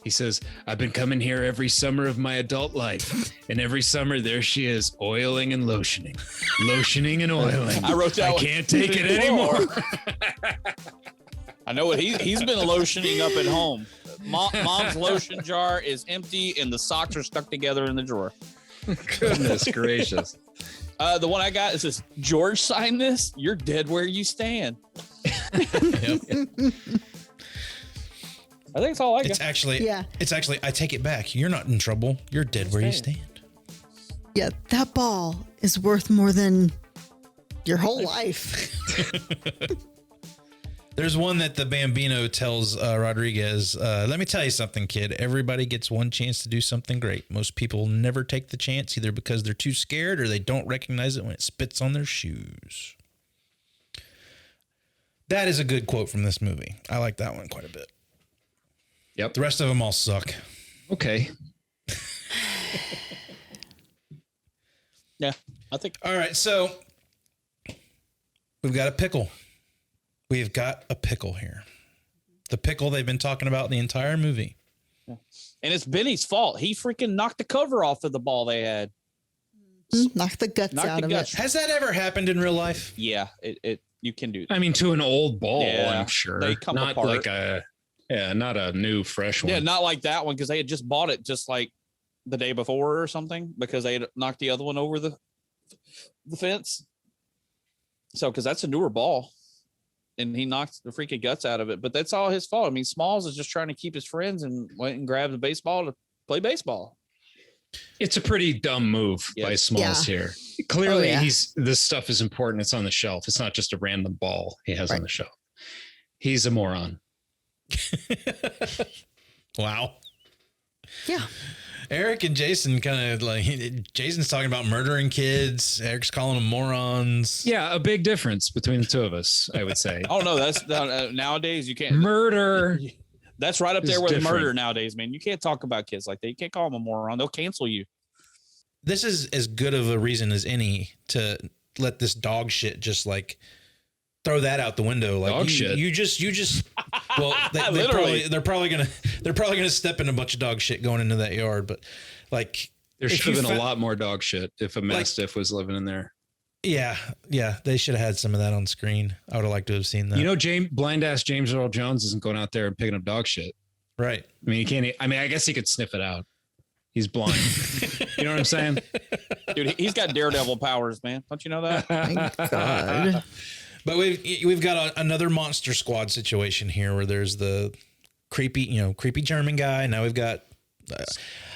He says, I've been coming here every summer of my adult life. And every summer there she is, oiling and lotioning. Lotioning and oiling. I wrote that I one. can't take it anymore. I know what he's been lotioning up at home. Mom's lotion jar is empty and the socks are stuck together in the drawer. Goodness gracious. The one I got is this, George signed this. You're dead where you stand. I think it's all I got. It's actually, I take it back. You're not in trouble. You're dead where you stand. Yeah, that ball is worth more than your whole life. There's one that the Bambino tells Rodriguez, let me tell you something, kid. Everybody gets one chance to do something great. Most people never take the chance, either because they're too scared or they don't recognize it when it spits on their shoes. That is a good quote from this movie. I like that one quite a bit. Yep. The rest of them all suck. Okay. Yeah, I think. All right, so we've got a pickle. We've got a pickle here. The pickle they've been talking about the entire movie. Yeah. And it's Benny's fault. He freaking knocked the cover off of the ball they had. Knocked the guts out of it. Has that ever happened in real life? Yeah, it you can do that. I mean, to an old ball, Yeah, I'm sure. they come not apart. like not a new fresh one. Yeah, not like that one because they had just bought it just like the day before or something because they had knocked the other one over the fence. So, because that's a newer ball. And he knocked the freaking guts out of it. But that's all his fault. I mean, Smalls is just trying to keep his friends and went and grabbed a baseball to play baseball. It's a pretty dumb move by Smalls here. Clearly, this stuff is important. It's on the shelf. It's not just a random ball he has on the shelf. He's a moron. Wow. Yeah. Eric and Jason kind of like, Jason's talking about murdering kids. Eric's calling them morons. Yeah, a big difference between the two of us, I would say. Oh, no, that's nowadays you can't. Murder. That's right up there is with different. murder nowadays, man. You can't talk about kids like that. You can't call them a moron. They'll cancel you. This is as good of a reason as any to let this dog shit just like throw that out the window. Like dog shit. You just well, they're probably gonna step in a bunch of dog shit going into that yard. But like, there should have been a lot more dog shit if a Mastiff was living in there. Yeah, they should have had some of that on screen. I would have liked to have seen that. You know, blind ass James Earl Jones isn't going out there and picking up dog shit. Right. I mean, he can't. I mean, I guess he could sniff it out. He's blind. You know what I'm saying? Dude, he's got daredevil powers, man. Don't you know that? Thank God. But we've got another Monster Squad situation here where there's the creepy German guy. Now we've got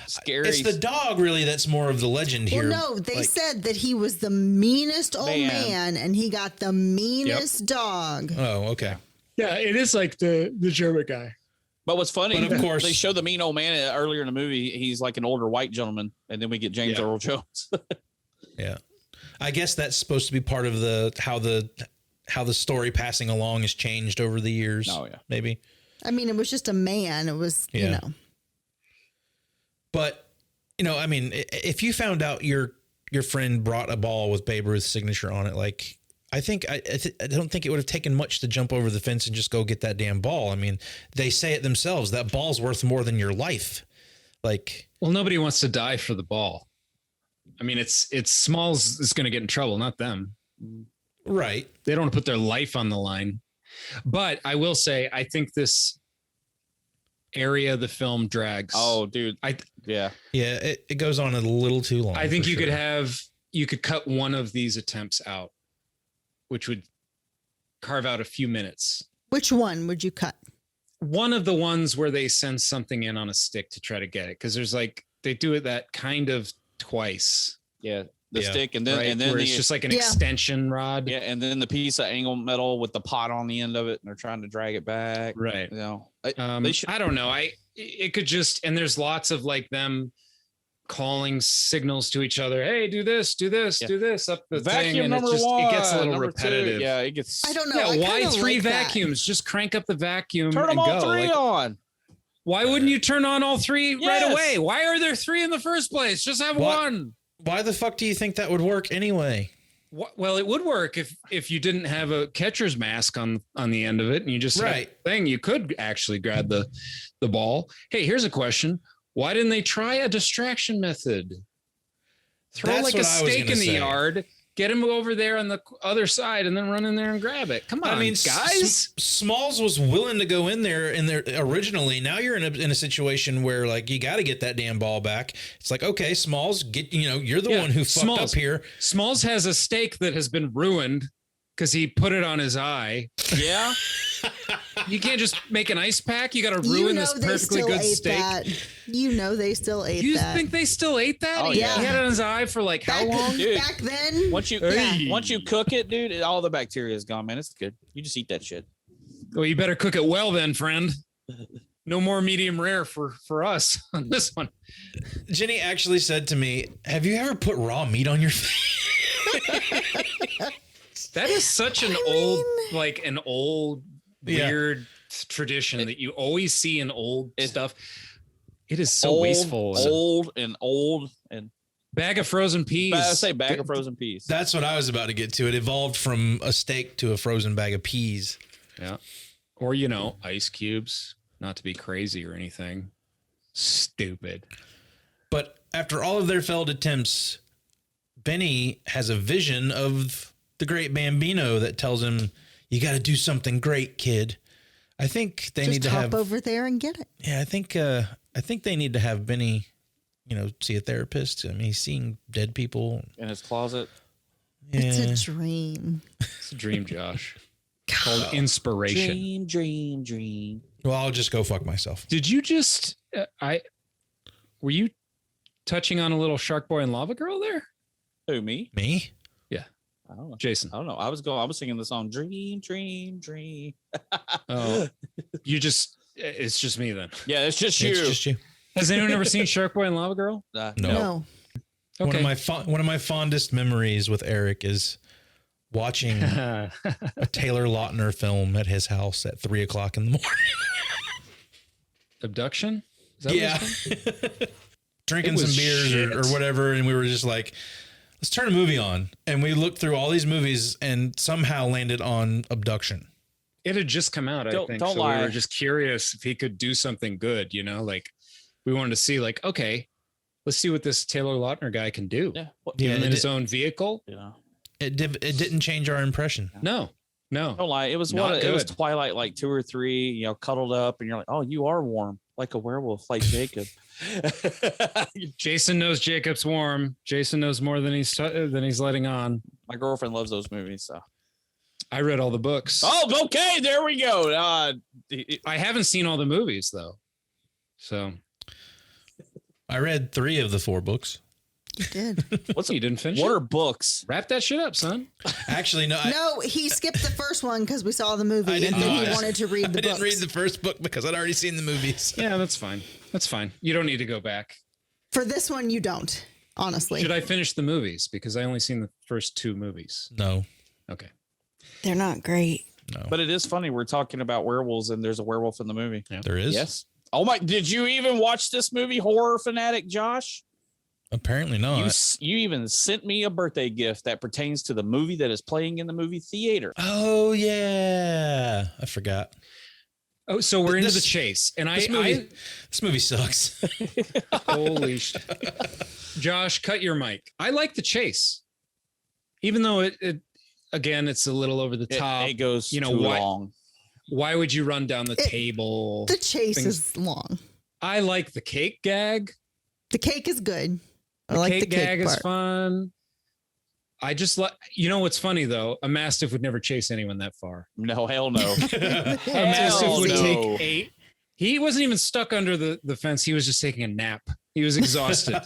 scary. It's the dog really that's more of the legend here. Well, no, they said that he was the meanest old man and he got the meanest dog. Oh, okay. Yeah, it is like the German guy. But what's funny, But of course, they show the mean old man earlier in the movie. He's like an older white gentleman, and then we get James Earl Jones. Yeah, I guess that's supposed to be part of how the story passing along has changed over the years. Oh yeah, maybe. I mean, it was just a man. It was, you know. But I mean, if you found out your friend brought a ball with Babe Ruth's signature on it, like. I don't think it would have taken much to jump over the fence and just go get that damn ball. I mean, they say it themselves. That ball's worth more than your life. Like, well, nobody wants to die for the ball. I mean, it's Smalls is going to get in trouble, not them. Right. They don't want to put their life on the line. But I will say, I think this area of the film drags. Oh, dude. Yeah, it goes on a little too long. I think you could cut one of these attempts out, which would carve out a few minutes. Which one would you cut? One of the ones where they send something in on a stick to try to get it. Cause there's they do it that kind of twice. Yeah. The stick and then, right? and then where it's just like an extension rod. Yeah. And then the piece of angle metal with the pot on the end of it. And they're trying to drag it back. Right. I don't know. It could just, and there's lots of them calling signals to each other. Hey, do this up the vacuum thing. And number one, it gets a little number repetitive. Two. Yeah, it gets. I don't know. Yeah, why three like vacuums? Just crank up the vacuum. Turn them and all go. three on. Why wouldn't you turn on all three Yes. right away? Why are there three in the first place? Just have one. Why the fuck do you think that would work anyway? Well, it would work if you didn't have a catcher's mask on the end of it, and you just had a thing. You could actually grab the ball. Hey, here's a question: why didn't they try a distraction method? Throw That's like a what I was stake gonna in the say. yard, get him over there on the other side, and then run in there and grab it. Come on, guys. Smalls was willing to go in there originally. Now you're in a situation where like you got to get that damn ball back. It's like, okay, Smalls, you're the one who fucked up here. Smalls has a steak that has been ruined because he put it on his eye. Yeah. You can't just make an ice pack. You got to ruin this perfectly good steak. They still ate that. You think they still ate that? Oh, He yeah. had it on his eye for like how long? Dude, back then. Once you cook it, dude, all the bacteria is gone, man. It's good. You just eat that shit. Well, you better cook it well then, friend. No more medium rare for us on this one. Jenny actually said to me, "Have you ever put raw meat on your face?" That is such an old weird tradition that you always see in old stuff. It is so wasteful. Old and bag of frozen peas. I say bag of frozen peas. That's what I was about to get to. It evolved from a steak to a frozen bag of peas. Yeah. Or, ice cubes, not to be crazy or anything. Stupid. But after all of their failed attempts, Benny has a vision of the great Bambino that tells him, "You got to do something great, kid." I think they need to hop have over there and get it. Yeah, I think they need to have Benny, see a therapist. I mean, he's seeing dead people in his closet. Yeah. It's a dream. It's a dream, Josh. Called inspiration. Dream. Well, I'll just go fuck myself. Did you just? Were you touching on a little Shark Boy and Lava Girl there? Who, me? Me? Yeah. I don't know. Jason. I don't know. I was singing the song Dream. Oh, it's just me then. Yeah, it's just you. It's just you. Has anyone ever seen Shark Boy and Lava Girl? No. Okay. One of my fondest memories with Eric is watching a Taylor Lautner film at his house at 3:00 in the morning. Abduction? Is that what it's called? Drinking some beers or whatever, and we were just like, let's turn a movie on. And we looked through all these movies and somehow landed on Abduction. It had just come out, I think. Don't so lie. We were just curious if he could do something good, like we wanted to see let's see what this Taylor Lautner guy can do. Yeah. Given his own vehicle. Yeah. It didn't change our impression. No. Don't lie. It was it was Twilight, like 2 or 3, cuddled up, and you're like, oh, you are warm, like a werewolf, like Jacob. Jason knows Jacob's warm. Jason knows more than he's letting on. My girlfriend loves those movies, so I read all the books. Oh, okay, there we go. I haven't seen all the movies though, so I read 3 of the 4 books. You did. You didn't finish? What are books? Wrap that shit up, son. Actually, no. No, he skipped the first one because we saw the movie, and then he wanted to read the I didn't read the first book because I'd already seen the movies. Yeah, that's fine. That's fine. You don't need to go back. For this one, you don't, honestly. Should I finish the movies? Because I only seen the first 2 movies. No. Okay. They're not great. No. But it is funny. We're talking about werewolves, and there's a werewolf in the movie. Yeah. There is? Yes. Oh, my. Did you even watch this movie, Horror Fanatic Josh? Apparently not. You even sent me a birthday gift that pertains to the movie that is playing in the movie theater. Oh, yeah. I forgot. Oh, so we're into the chase. And this movie sucks. Holy shit. Josh, cut your mic. I like the chase. Even though it again, it's a little over the top. It goes too long. Why would you run down the table? The chase is long. I like the cake gag. The cake is good. I The like cake the cake gag part. is fun. I just like, what's funny though? A Mastiff would never chase anyone that far. No, hell no. A Mastiff would take 8. He wasn't even stuck under the fence. He was just taking a nap. He was exhausted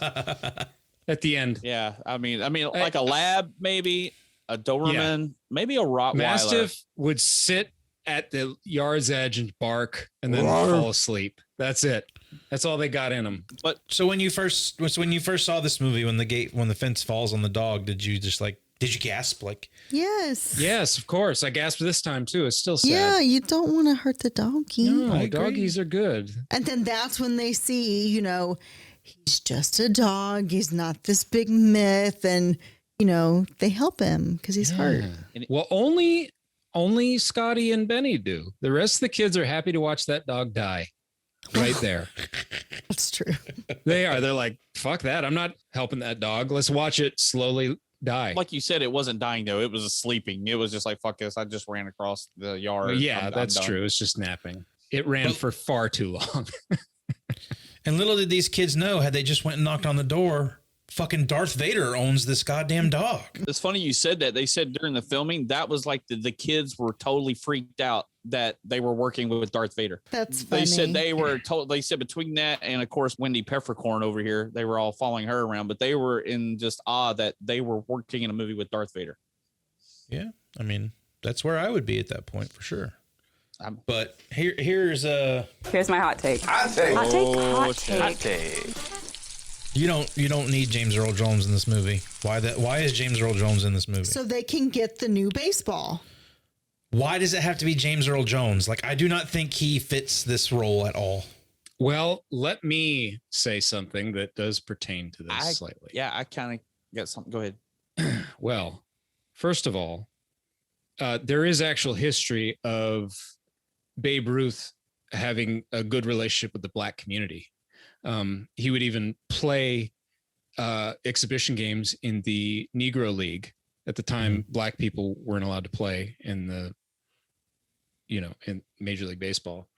at the end. Yeah. I mean, like a lab, maybe a Doberman, maybe a Rottweiler. Mastiff would sit at the yard's edge and bark and then fall asleep. That's it. That's all they got in them. But so when you first saw this movie, when the fence falls on the dog, did you gasp? Like, yes, of course. I gasped this time too. It's still sad. Yeah, you don't want to hurt the doggy. No, doggies are good. And then that's when they see, he's just a dog. He's not this big myth, and they help him because he's hurt. Well, only Scotty and Benny do. The rest of the kids are happy to watch that dog die right there. That's true. They are. They're like, fuck that. I'm not helping that dog. Let's watch it slowly die. Like you said, it wasn't dying though. It was sleeping. It was just like, fuck this. I just ran across the yard. Yeah, that's true. It's just napping. It ran for far too long. And little did these kids know, had they just went and knocked on the door, fucking Darth Vader owns this goddamn dog. It's funny you said that. They said during the filming, that was like the kids were totally freaked out that they were working with Darth Vader. That's funny. They said they were told. They said between that and of course Wendy Peppercorn over here, they were all following her around, but they were in just awe that they were working in a movie with Darth Vader. Yeah, I mean that's where I would be at that point for sure. But here's my hot take. Hot take. You don't need James Earl Jones in this movie. Why is James Earl Jones in this movie? So they can get the new baseball. Why does it have to be James Earl Jones? Like, I do not think he fits this role at all. Well, let me say something that does pertain to this slightly. Yeah, I kind of got something. Go ahead. Well, first of all, there is actual history of Babe Ruth having a good relationship with the black community. He would even play exhibition games in the Negro League. At the time, black people weren't allowed to play in in Major League Baseball.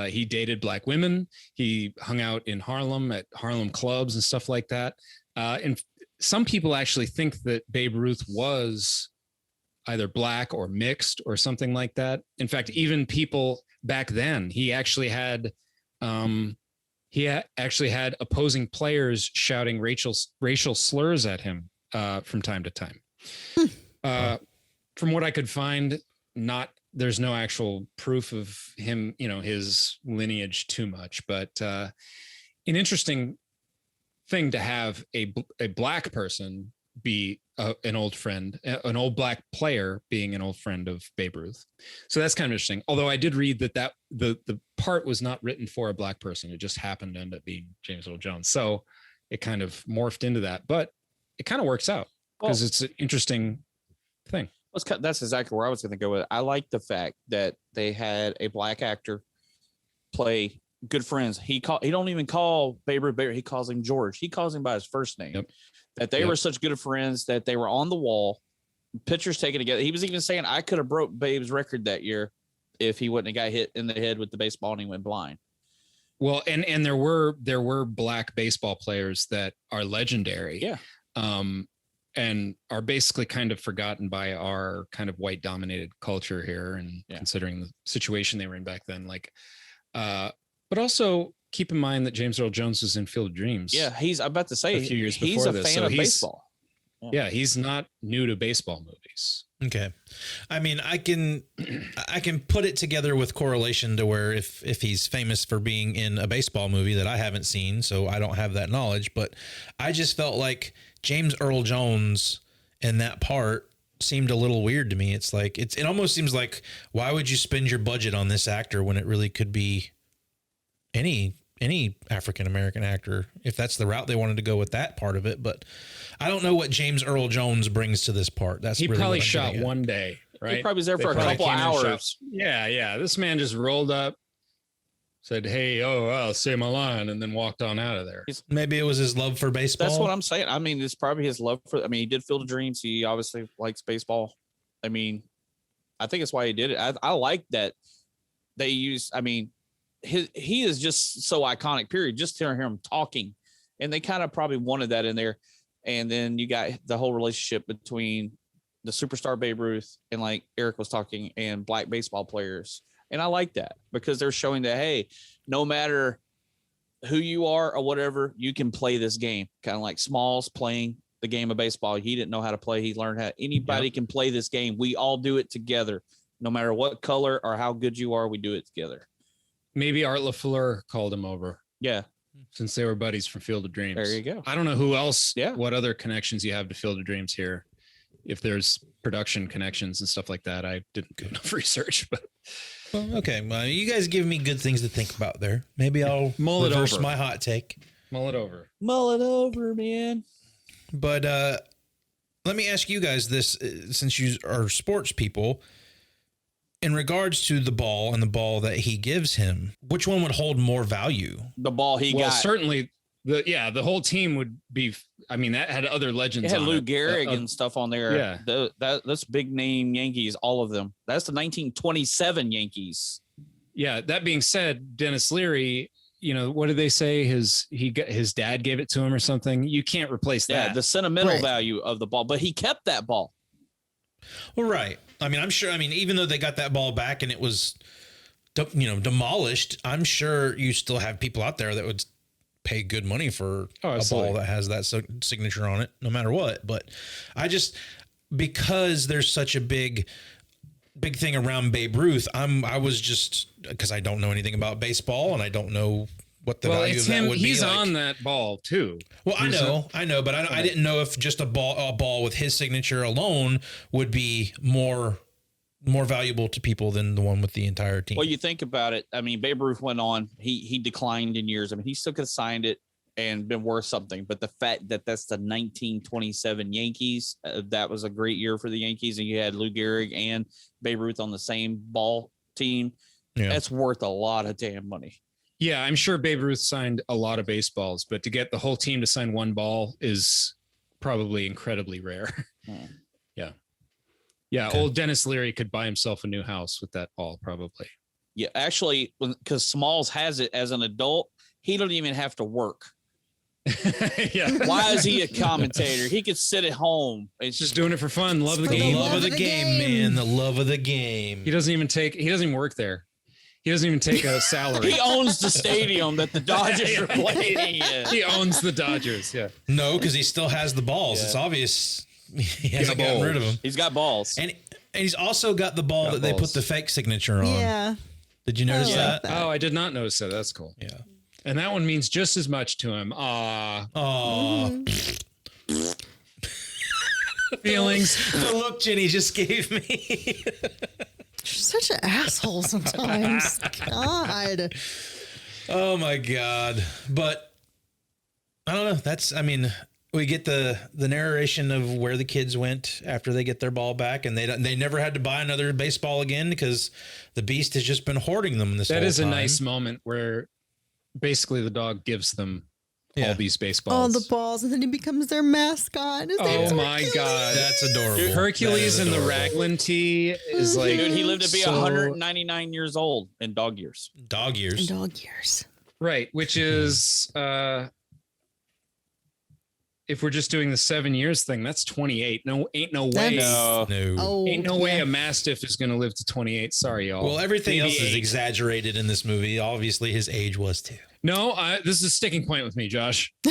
He dated black women. He hung out in Harlem at Harlem clubs and stuff like that. And some people actually think that Babe Ruth was either black or mixed or something like that. In fact, even people back then, he actually had opposing players shouting racial slurs at him from time to time. From what I could find, there's no actual proof of him, his lineage too much, but an interesting thing to have a black person be an old friend, an old black player being an old friend of Babe Ruth. So that's kind of interesting. Although I did read that the part was not written for a black person. It just happened to end up being James Earl Jones. So it kind of morphed into that, but it kind of works out because it's an interesting thing. That's exactly where I was going to go with it. I like the fact that they had a black actor play good friends. He don't even call Babe Ruth Babe. He calls him George. He calls him by his first name. Yep. That they were such good friends that they were on the wall, pictures taken together. He was even saying, I could have broke Babe's record that year if he wouldn't have got hit in the head with the baseball and he went blind. Well, and there were black baseball players that are legendary. Yeah. And are basically kind of forgotten by our kind of white dominated culture here, and considering the situation they were in back then, but also keep in mind that James Earl Jones was in Field of Dreams. Yeah. I'm about to say a few years he's before a this. fan of baseball. Yeah. He's not new to baseball movies. Okay. I mean, I can put it together with correlation to where if he's famous for being in a baseball movie that I haven't seen, so I don't have that knowledge, but I just felt like James Earl Jones in that part seemed a little weird to me. It's like, it almost seems like, why would you spend your budget on this actor when it really could be any African-American actor, if that's the route they wanted to go with that part of it. But I don't know what James Earl Jones brings to this part. He really probably shot one day, right? He probably was there for a couple hours. Yeah. This man just rolled up, said, hey, I'll say my line, and then walked on out of there. Maybe it was his love for baseball. That's what I'm saying. I mean, it's probably his love for, he did Field of Dreams. He obviously likes baseball. I mean, I think it's why he did it. I like that they use, he is just so iconic, period. Just to hear him talking. And they kind of probably wanted that in there. And then you got the whole relationship between the superstar Babe Ruth and, like Eric was talking, and black baseball players. And I like that because they're showing that, hey, no matter who you are or whatever, you can play this game. Kind of like Smalls playing the game of baseball. He didn't know how to play. He learned how. Anybody can play this game. We all do it together. No matter what color or how good you are, we do it together. Maybe Art LaFleur called him over. Yeah. Since they were buddies from Field of Dreams. There you go. I don't know who else, what other connections you have to Field of Dreams here. If there's production connections and stuff like that. I didn't do enough research, but. Well, okay. Well, you guys give me good things to think about there. Maybe I'll reverse my hot take. Mull it over. Mull it over, man. But let me ask you guys this, since you are sports people, in regards to the ball and the ball that he gives him, which one would hold more value? The ball he got. Certainly the whole team would be, I mean, that had other legends. It had on Lou it. Gehrig and stuff on there. Yeah. That's big name Yankees, all of them. That's the 1927 Yankees. Yeah. That being said, Dennis Leary, you know, what did they say? His dad gave it to him or something. You can't replace that. Yeah, the sentimental value of the ball, but he kept that ball. Well, right. I mean, I'm sure. I mean, even though they got that ball back and it was, demolished, I'm sure you still have people out there that would pay good money for a ball that has that signature on it, no matter what. But because there's such a big thing around Babe Ruth, I was just, because I don't know anything about baseball and I don't know what the value of that would be. He's on that ball too. Well, I know, but I didn't know if just a ball with his signature alone would be more valuable to people than the one with the entire team. Well, you think about it. I mean, Babe Ruth went on. He declined in years. I mean, he still could have signed it and been worth something. But the fact that that's the 1927 Yankees, that was a great year for the Yankees, and you had Lou Gehrig and Babe Ruth on the same ball team. Yeah. That's worth a lot of damn money. Yeah, I'm sure Babe Ruth signed a lot of baseballs, but to get the whole team to sign one ball is probably incredibly rare. Yeah. Yeah, okay. Old Dennis Leary could buy himself a new house with that ball, probably. Yeah, actually, because Smalls has it as an adult, he don't even have to work. Yeah. Why is he a commentator? He could sit at home. It's just doing it for fun. Love the game. Love of the game, man. The love of the game. He doesn't even work there. He doesn't even take a salary. He owns the stadium that the Dodgers are playing in. He owns the Dodgers, yeah. No, because he still has the balls. Yeah. It's obvious he hasn't gotten rid of them. He's got balls. And he's also got the ball that they put the fake signature on. Yeah. Did you notice that? Oh, I did not notice that. That's cool. Yeah. And that one means just as much to him. Feelings. The look Jenny just gave me. You're such an asshole sometimes. God. Oh my God. But I don't know. We get the narration of where the kids went after they get their ball back, and they never had to buy another baseball again because the beast has just been hoarding them this whole time. That is a nice moment where basically the dog gives them all these baseballs. All the balls, and then he becomes their mascot. His name's Hercules. God. That's adorable. Dude, Hercules in the Raglan tee is like... Dude, he lived to be 199 years old in dog years. Dog years. Right, which is... if we're just doing the 7 years thing, that's 28. No, ain't no way. Ain't no way a Mastiff is going to live to 28. Sorry, y'all. Well, everything else is exaggerated in this movie. Obviously, his age was too. No, this is a sticking point with me, Josh. I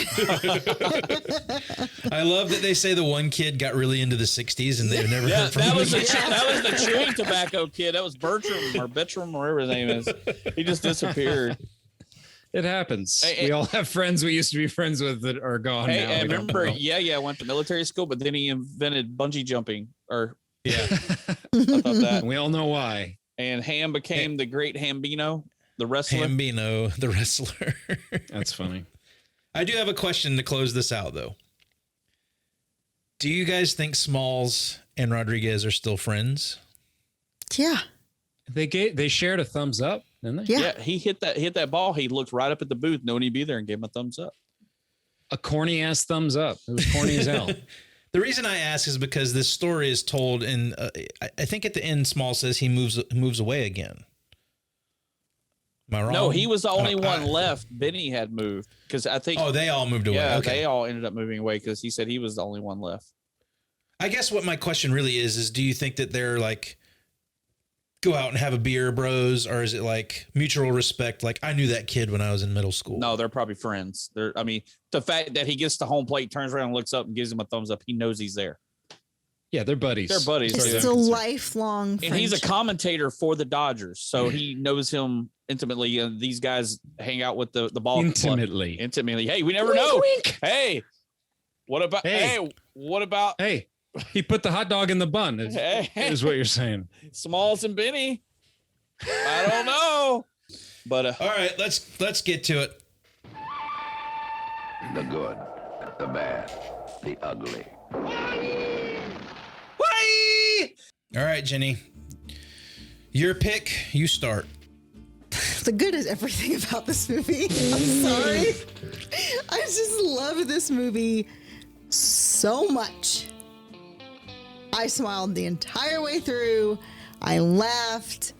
love that they say the one kid got really into the 60s and they've never heard from him. That was the chewing tobacco kid. That was Bertram, whatever his name is. He just disappeared. It happens. We all have friends we used to be friends with that are gone now. I remember, I went to military school, but then he invented bungee jumping. I thought that. We all know why. And Ham became the great Hambino, the wrestler. Hambino, the wrestler. That's funny. I do have a question to close this out, though. Do you guys think Smalls and Rodriguez are still friends? Yeah. They shared a thumbs up, didn't they? Yeah, he hit that ball. He looked right up at the booth, knowing he'd be there, and gave him a thumbs up. A corny ass thumbs up. It was corny as hell. The reason I ask is because this story is told, and I think at the end, Small says he moves away again. Am I wrong? No, he was the only one left. Benny had moved because I think. Oh, they all moved away. Yeah, okay. They all ended up moving away because he said he was the only one left. I guess what my question really is do you think that they're like, go out and have a beer, bros, or is it like mutual respect? Like, I knew that kid when I was in middle school. No, they're probably friends. The fact that he gets to home plate, turns around and looks up and gives him a thumbs up, he knows he's there. Yeah, they're buddies. They're buddies. It's a lifelong friendship. And he's a commentator for the Dodgers, so he knows him intimately. These guys hang out with the ball intimately. Club. Intimately. Hey, we never know. Wink. Hey, what about? Hey, he put the hot dog in the bun. Is what you're saying. Smalls and Benny. I don't know. But all right, let's get to it. The good, the bad, the ugly. All right, Jenny. Your pick. You start. The good is everything about this movie. I'm sorry. I just love this movie so much. I smiled the entire way through. I laughed.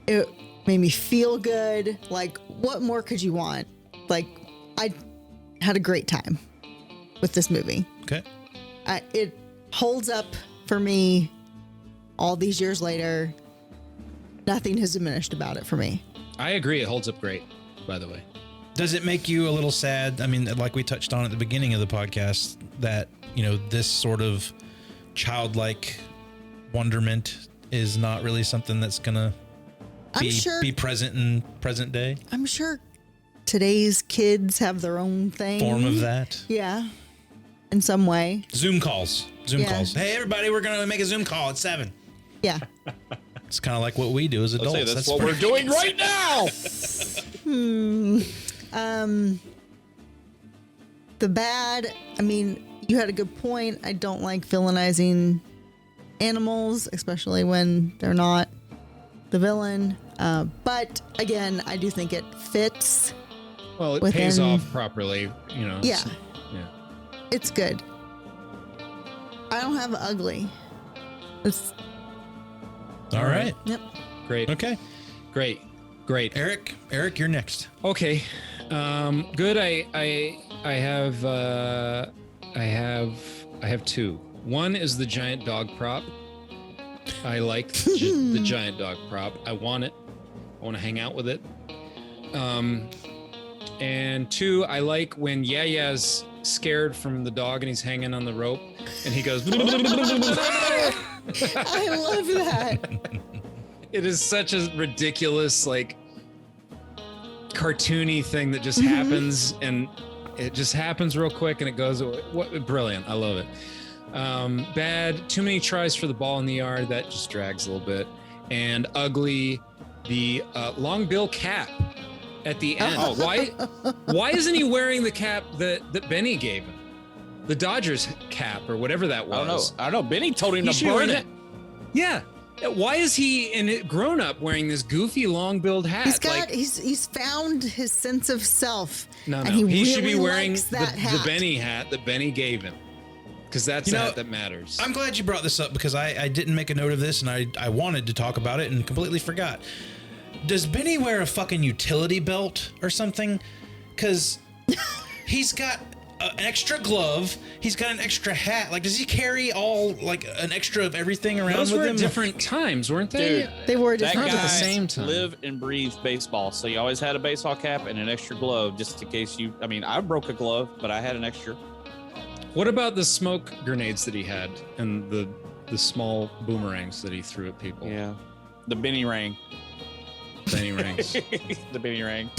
It made me feel good. Like, what more could you want? Like, I had a great time with this movie. Okay. It holds up for me all these years later. Nothing has diminished about it for me. I agree. It holds up great, by the way. Does it make you a little sad? I mean, like we touched on at the beginning of the podcast, that, you know, this sort of childlike wonderment is not really something that's going to be present in present day? I'm sure today's kids have their own thing. Form of that? Yeah. In some way. Zoom calls. Yeah. Hey, everybody, we're going to make a Zoom call at 7. Yeah. It's kind of like what we do as adults. That's what we're doing right now. The bad, I mean, you had a good point. I don't like villainizing animals, especially when they're not the villain. But again, I do think it fits. Well, it pays off properly, you know. Yeah. So, yeah. It's good. I don't have ugly. It's all right. Yep. Great. Okay. Great. Eric, you're next. Okay. Good. I have two. One is the giant dog prop. I like the giant dog prop. I want it. I want to hang out with it. And two, I like when Yaya's scared from the dog and he's hanging on the rope and he goes. I love that. It is such a ridiculous, like, cartoony thing that just happens, and it just happens real quick and it goes. What brilliant! I love it. Bad. Too many tries for the ball in the yard. That just drags a little bit. And ugly. The long bill cap at the end. Why isn't he wearing the cap that Benny gave him? The Dodgers cap or whatever that was. I don't know. Benny told him to burn it. Yeah. Why is he in it grown up wearing this goofy long billed hat? He's found his sense of self. No. And He really should be wearing the Benny hat that Benny gave him. Because that's the hat that matters. I'm glad you brought this up because I didn't make a note of this and I wanted to talk about it and completely forgot. Does Benny wear a fucking utility belt or something? Because he's got an extra glove. He's got an extra hat. Like, does he carry an extra of everything around Those with were him? different times, weren't they? Dude, they were different times. at the same time. Live and breathe baseball. So you always had a baseball cap and an extra glove just in case I broke a glove, but I had an extra. What about the smoke grenades that he had and the small boomerangs that he threw at people? Yeah. The Benny ring. Benny rings. The Benny ring.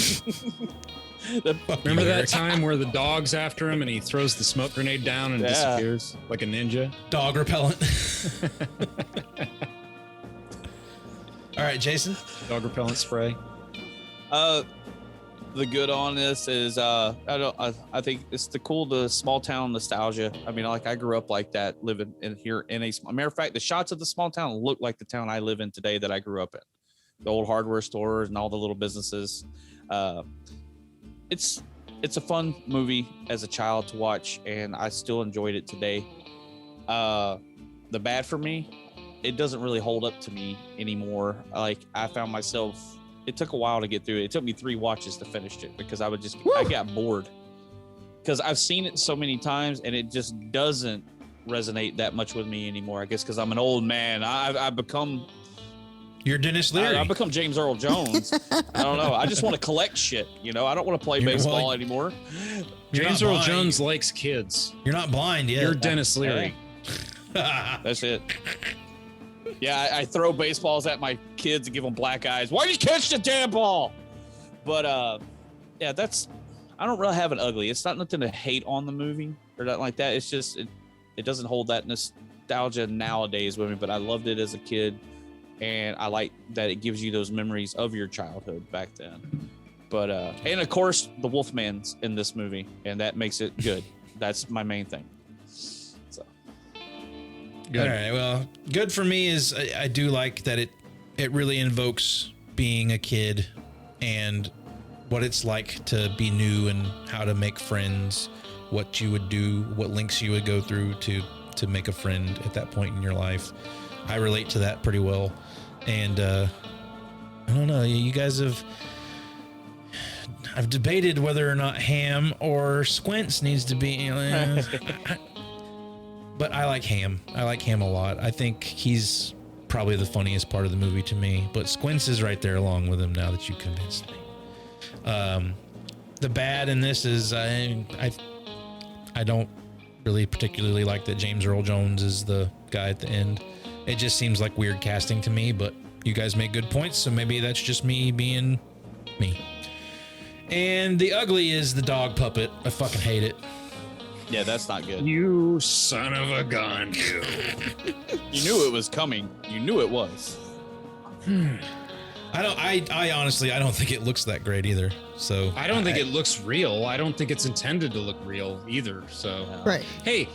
Remember that time where the dog's after him and he throws the smoke grenade down and disappears like a ninja? Dog repellent. All right, Jason. Dog repellent spray. The good on this is I think it's the small town nostalgia. I mean, like, I grew up like that, living in here in a matter of fact, the shots of the small town look like the town I live in today that I grew up in. The old hardware stores and all the little businesses. It's a fun movie as a child to watch, and I still enjoyed it today. The bad for me, it doesn't really hold up to me anymore. Like, I found myself, it took a while to get through it. It took me 3 watches to finish it because I got bored. Because I've seen it so many times and it just doesn't resonate that much with me anymore. I guess because I'm an old man. I've become... You're Dennis Leary. I've become James Earl Jones. I don't know. I just want to collect shit. I don't want to play baseball anymore. James Earl Jones likes kids. You're not blind yet. You're Dennis Leary. That's it. Yeah, I throw baseballs at my kids and give them black eyes. Why'd you catch the damn ball? But yeah, I don't really have it ugly. It's not nothing to hate on the movie or nothing like that. It's just it doesn't hold that nostalgia nowadays with me. But I loved it as a kid. And I like that it gives you those memories of your childhood back then. But, and of course, the Wolfman's in this movie, and that makes it good. That's my main thing. So, Good. All right. Well, good for me is I do like that it really invokes being a kid and what it's like to be new and how to make friends, what you would do, what links you would go through to make a friend at that point in your life. I relate to that pretty well. And I don't know, you guys I've debated whether or not Ham or Squints needs to be, but I like Ham. I like Ham a lot. I think he's probably the funniest part of the movie to me, but Squints is right there along with him now that you convinced me. The bad in this is I don't really particularly like that James Earl Jones is the guy at the end. It just seems like weird casting to me, but you guys make good points, so maybe that's just me being me. And the ugly is the dog puppet. I fucking hate it. Yeah, that's not good. You son of a gun, you. You knew it was coming. You knew it was. I honestly, I don't think it looks that great either. So I don't think it looks real. I don't think it's intended to look real either. So right. Hey,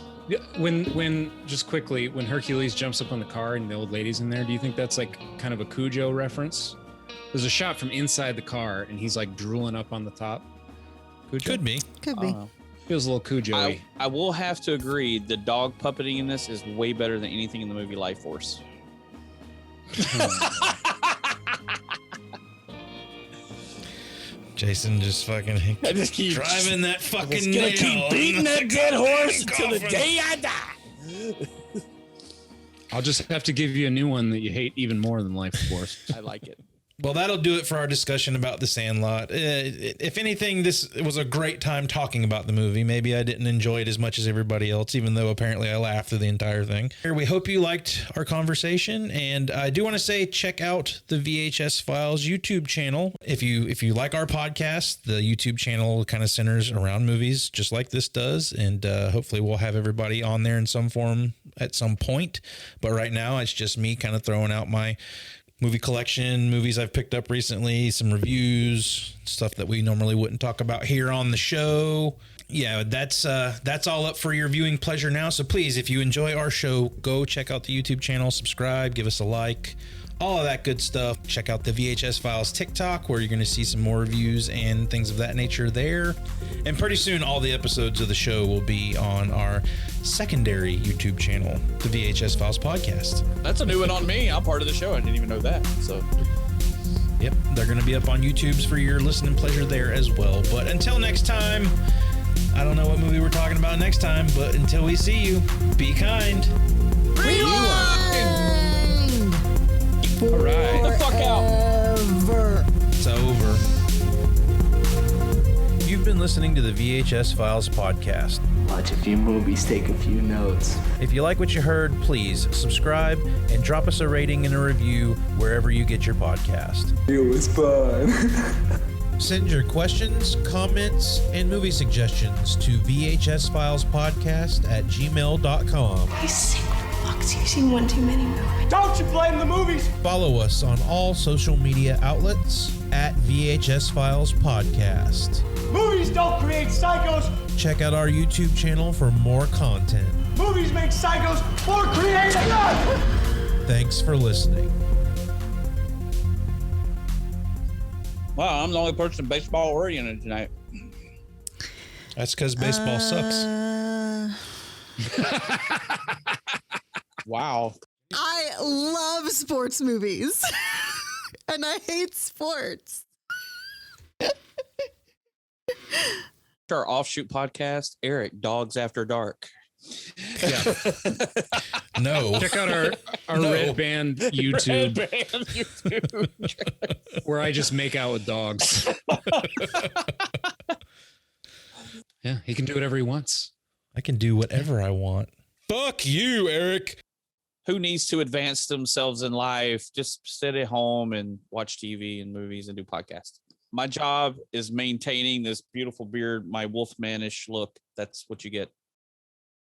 when just quickly, when Hercules jumps up on the car and the old lady's in there, do you think that's like kind of a Cujo reference? There's a shot from inside the car and he's like drooling up on the top. Cujo? Could be. Feels a little Cujo-y. I will have to agree, the dog puppeting in this is way better than anything in the movie Life Force. Jason just fucking driving that fucking nail. Keep beating that dead horse until the day I die. I'll just have to give you a new one that you hate even more than Life Force. I like it. Well, that'll do it for our discussion about The Sandlot. If anything, this was a great time talking about the movie. Maybe I didn't enjoy it as much as everybody else, even though apparently I laughed through the entire thing. We hope you liked our conversation, and I do want to say check out the VHS Files YouTube channel. If you like our podcast, the YouTube channel kind of centers around movies, just like this does, and hopefully we'll have everybody on there in some form at some point. But right now, it's just me kind of throwing out my movie collection, movies I've picked up recently, some reviews, stuff that we normally wouldn't talk about here on the show. Yeah, that's all up for your viewing pleasure now. So please, if you enjoy our show, go check out the YouTube channel, subscribe, give us a like, all of that good stuff. Check out the VHS Files TikTok, where you're going to see some more reviews and things of that nature there. And pretty soon, all the episodes of the show will be on our secondary YouTube channel, the VHS Files Podcast. That's a new one on me. I'm part of the show. I didn't even know that. So, yep, they're going to be up on YouTube's for your listening pleasure there as well. But until next time, I don't know what movie we're talking about next time, but until we see you, be kind. Rewind! All right. Get the fuck out. It's over. You've been listening to the VHS Files Podcast. Watch a few movies, take a few notes. If you like what you heard, please subscribe and drop us a rating and a review wherever you get your podcast. It was fun. Send your questions, comments, and movie suggestions to vhsfilespodcast@gmail.com. You single fucks, you've seen one too many movies. Don't you blame the movies! Follow us on all social media outlets at VHS Files Podcast. Movies don't create psychos! Check out our YouTube channel for more content. Movies make psychos more creative! Thanks for listening. Wow, I'm the only person baseball oriented tonight. That's because baseball sucks. Wow. I love sports movies. And I hate sports. Our offshoot podcast, Eric, Dogs After Dark. Yeah. No. Check out our Red Band YouTube. Where I just make out with dogs. Yeah, he can do whatever he wants. I can do whatever I want. Fuck you, Eric. Who needs to advance themselves in life? Just sit at home and watch TV and movies and do podcasts. My job is maintaining this beautiful beard, my Wolfmanish look. That's what you get.